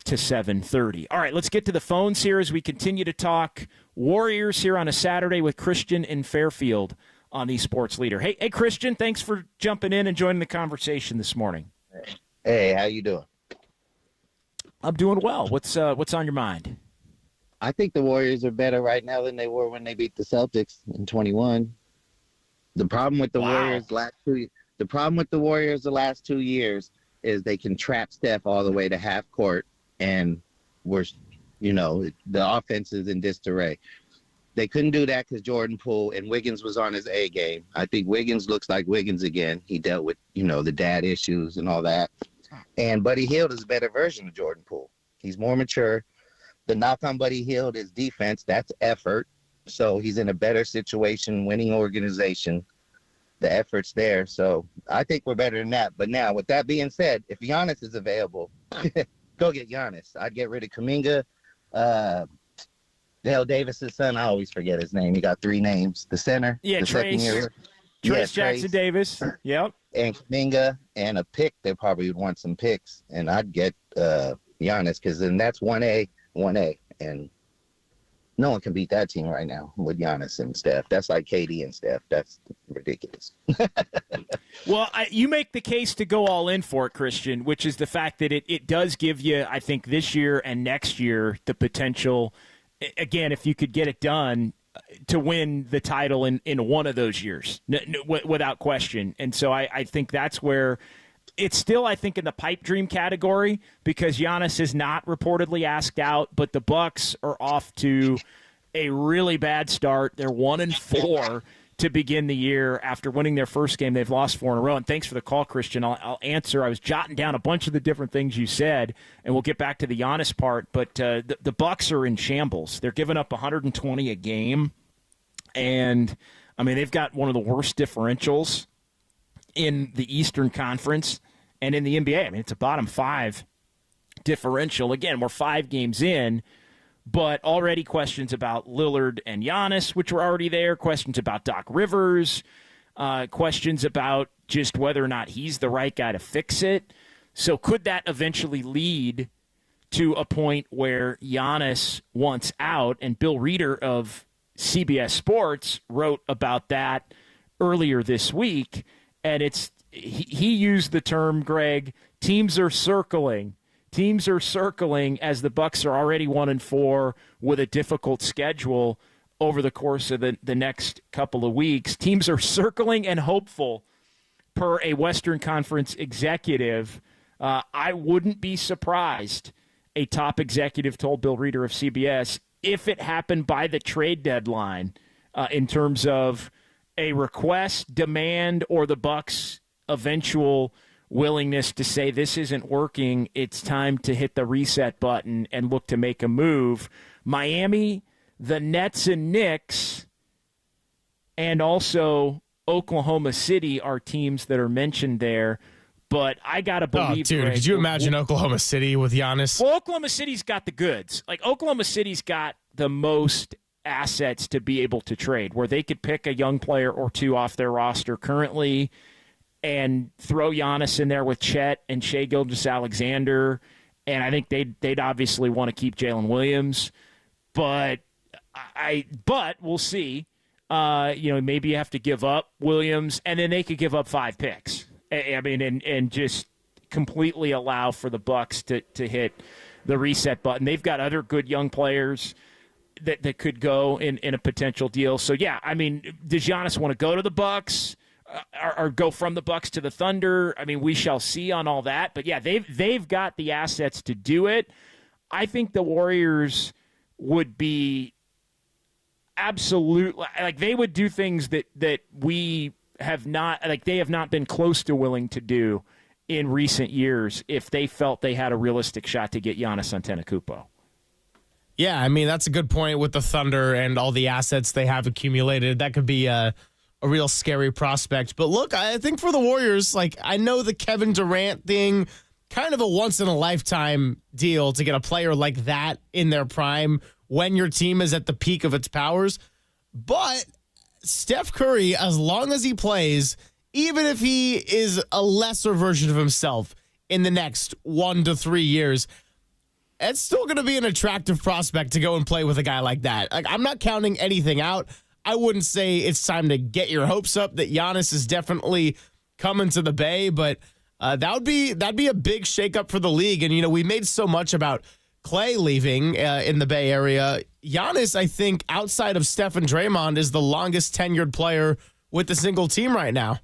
to 7:30. All right, let's get to the phones here as we continue to talk Warriors here on a Saturday with Christian in Fairfield on the Sports Leader. Hey, Christian, thanks for jumping in and joining the conversation this morning. Hey, how you doing? I'm doing well. What's on your mind? I think the Warriors are better right now than they were when they beat the Celtics in 21. The problem with the Warriors the last 2 years is they can trap Steph all the way to half court, and the offense is in disarray. They couldn't do that because Jordan Poole and Wiggins was on his A game. I think Wiggins looks like Wiggins again. He dealt with, the dad issues and all that. And Buddy Hield is a better version of Jordan Poole. He's more mature. The knock on Buddy Hield is defense. That's effort. So he's in a better situation, winning organization. The effort's there. So I think we're better than that. But now, with that being said, if Giannis is available, go get Giannis. I'd get rid of Kuminga. Dale Davis's son, I always forget his name. He got 3 names. The center. Yeah, the Trace. Trace Jackson Davis. Yep. And Kuminga and a pick. They probably would want some picks. And I'd get Giannis because then that's 1A. And no one can beat that team right now with Giannis and Steph. That's like KD and Steph. That's ridiculous. Well, you make the case to go all in for it, Christian, which is the fact that it does give you, I think, this year and next year the potential, again, if you could get it done, to win the title in one of those years, without question. And so I think that's where it's still, I think, in the pipe dream category because Giannis is not reportedly asked out, but the Bucks are off to a really bad start. They're 1-4 to begin the year. After winning their first game, they've lost 4 in a row. And thanks for the call, Christian. I'll answer. I was jotting down a bunch of the different things you said, and we'll get back to the Giannis part. But the Bucks are in shambles. They're giving up 120 a game, and I mean they've got one of the worst differentials in the Eastern Conference and in the NBA. I mean, it's a bottom 5 differential. Again, we're 5 games in, but already questions about Lillard and Giannis, which were already there, questions about Doc Rivers, questions about just whether or not he's the right guy to fix it. So could that eventually lead to a point where Giannis wants out? And Bill Reeder of CBS Sports wrote about that earlier this week, and he used the term, Greg, teams are circling as the Bucks are already 1-4 with a difficult schedule over the course of the next couple of weeks. Teams are circling and hopeful, per a Western Conference executive. I wouldn't be surprised, a top executive told Bill Reeder of CBS, if it happened by the trade deadline in terms of a request, demand, or the Bucks' eventual willingness to say this isn't working, it's time to hit the reset button and look to make a move. Miami, the Nets and Knicks, and also Oklahoma City are teams that are mentioned there. But I got to believe, dude, Greg, could you imagine Oklahoma City with Giannis? Well, Oklahoma City's got the goods. Like, Oklahoma City's got the most assets to be able to trade, where they could pick a young player or two off their roster currently and throw Giannis in there with Chet and Shai Gilgeous-Alexander. And I think they'd obviously want to keep Jalen Williams. But we'll see. Maybe you have to give up Williams, and then they could give up 5 picks. I mean, and just completely allow for the Bucks to hit the reset button. They've got other good young players. that could go in a potential deal. So yeah, I mean, does Giannis want to go to the Bucks or go from the Bucks to the Thunder? I mean, we shall see on all that. But yeah, they've got the assets to do it. I think the Warriors would be absolutely like they would do things that we have not, like they have not been close to willing to do in recent years if they felt they had a realistic shot to get Giannis Antetokounmpo. Yeah, I mean, that's a good point with the Thunder and all the assets they have accumulated. That could be a real scary prospect. But look, I think for the Warriors, like, I know the Kevin Durant thing, kind of a once-in-a-lifetime deal to get a player like that in their prime when your team is at the peak of its powers. But Steph Curry, as long as he plays, even if he is a lesser version of himself in the next 1 to 3 years, it's still going to be an attractive prospect to go and play with a guy like that. Like, I'm not counting anything out. I wouldn't say it's time to get your hopes up that Giannis is definitely coming to the Bay, but that'd be a big shakeup for the league. And, you know, we made so much about Klay leaving in the Bay Area. Giannis, I think, outside of Steph and Draymond, is the longest tenured player with the single team right now.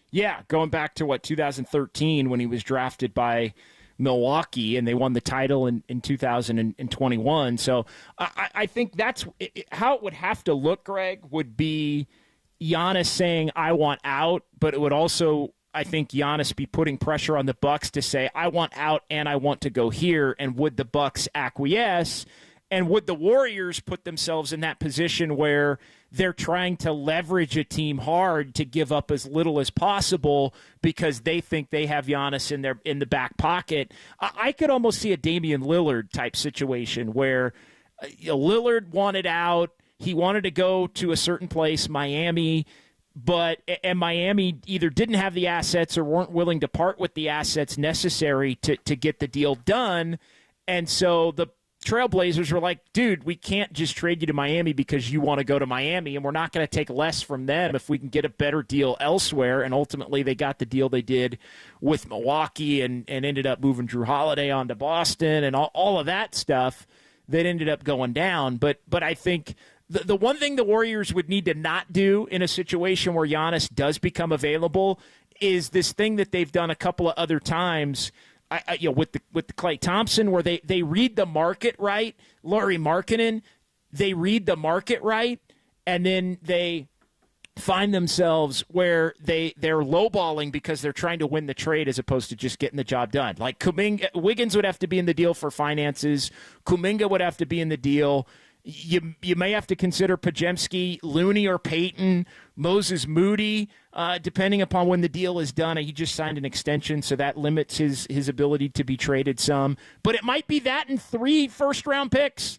Yeah, going back to 2013 when he was drafted by Milwaukee and they won the title in 2021. So I think that's how it would have to look, Greg, would be Giannis saying, I want out, but it would also, I think, Giannis be putting pressure on the Bucks to say, I want out and I want to go here. And would the Bucks acquiesce? And would the Warriors put themselves in that position where they're trying to leverage a team hard to give up as little as possible because they think they have Giannis in the back pocket? I could almost see a Damian Lillard type situation where Lillard wanted out. He wanted to go to a certain place, Miami, and Miami either didn't have the assets or weren't willing to part with the assets necessary to get the deal done. And so the Trailblazers were like, dude, we can't just trade you to Miami because you want to go to Miami, and we're not going to take less from them if we can get a better deal elsewhere. And ultimately they got the deal they did with Milwaukee and ended up moving Drew Holiday on to Boston and all of that stuff that ended up going down. But I think the one thing the Warriors would need to not do in a situation where Giannis does become available is this thing that they've done a couple of other times with the Klay Thompson, where they read the market right. Lauri Markkanen, they read the market right, and then they find themselves where they're lowballing because they're trying to win the trade as opposed to just getting the job done. Like Wiggins would have to be in the deal for finances. Kuminga would have to be in the deal. You may have to consider Podziemski, Looney or Payton, Moses Moody, depending upon when the deal is done. He just signed an extension, so that limits his ability to be traded some. But it might be that and 3 first-round picks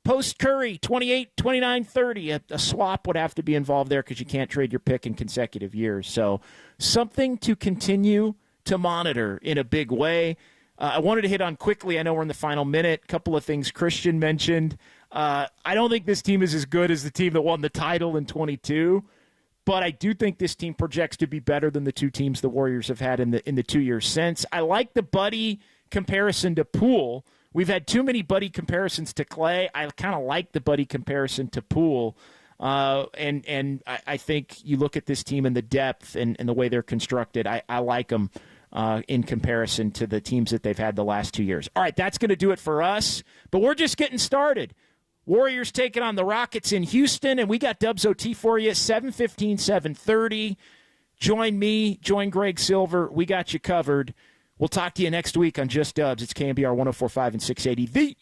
post-Curry, 28, 29, 30. A swap would have to be involved there because you can't trade your pick in consecutive years. So something to continue to monitor in a big way. I wanted to hit on quickly, I know we're in the final minute, a couple of things Christian mentioned. I don't think this team is as good as the team that won the title in 22, but I do think this team projects to be better than the 2 teams the Warriors have had in the 2 years since. I like the Buddy comparison to Poole. We've had too many Buddy comparisons to Klay. I kind of like the Buddy comparison to Poole. And I think you look at this team and the depth and the way they're constructed, I like them in comparison to the teams that they've had the last 2 years. All right, that's going to do it for us, but we're just getting started. Warriors taking on the Rockets in Houston, and we got Dubs OT for you, 7:15, 7:30. Join me, join Greg Silver. We got you covered. We'll talk to you next week on Just Dubs. It's KNBR 104.5 and 680, the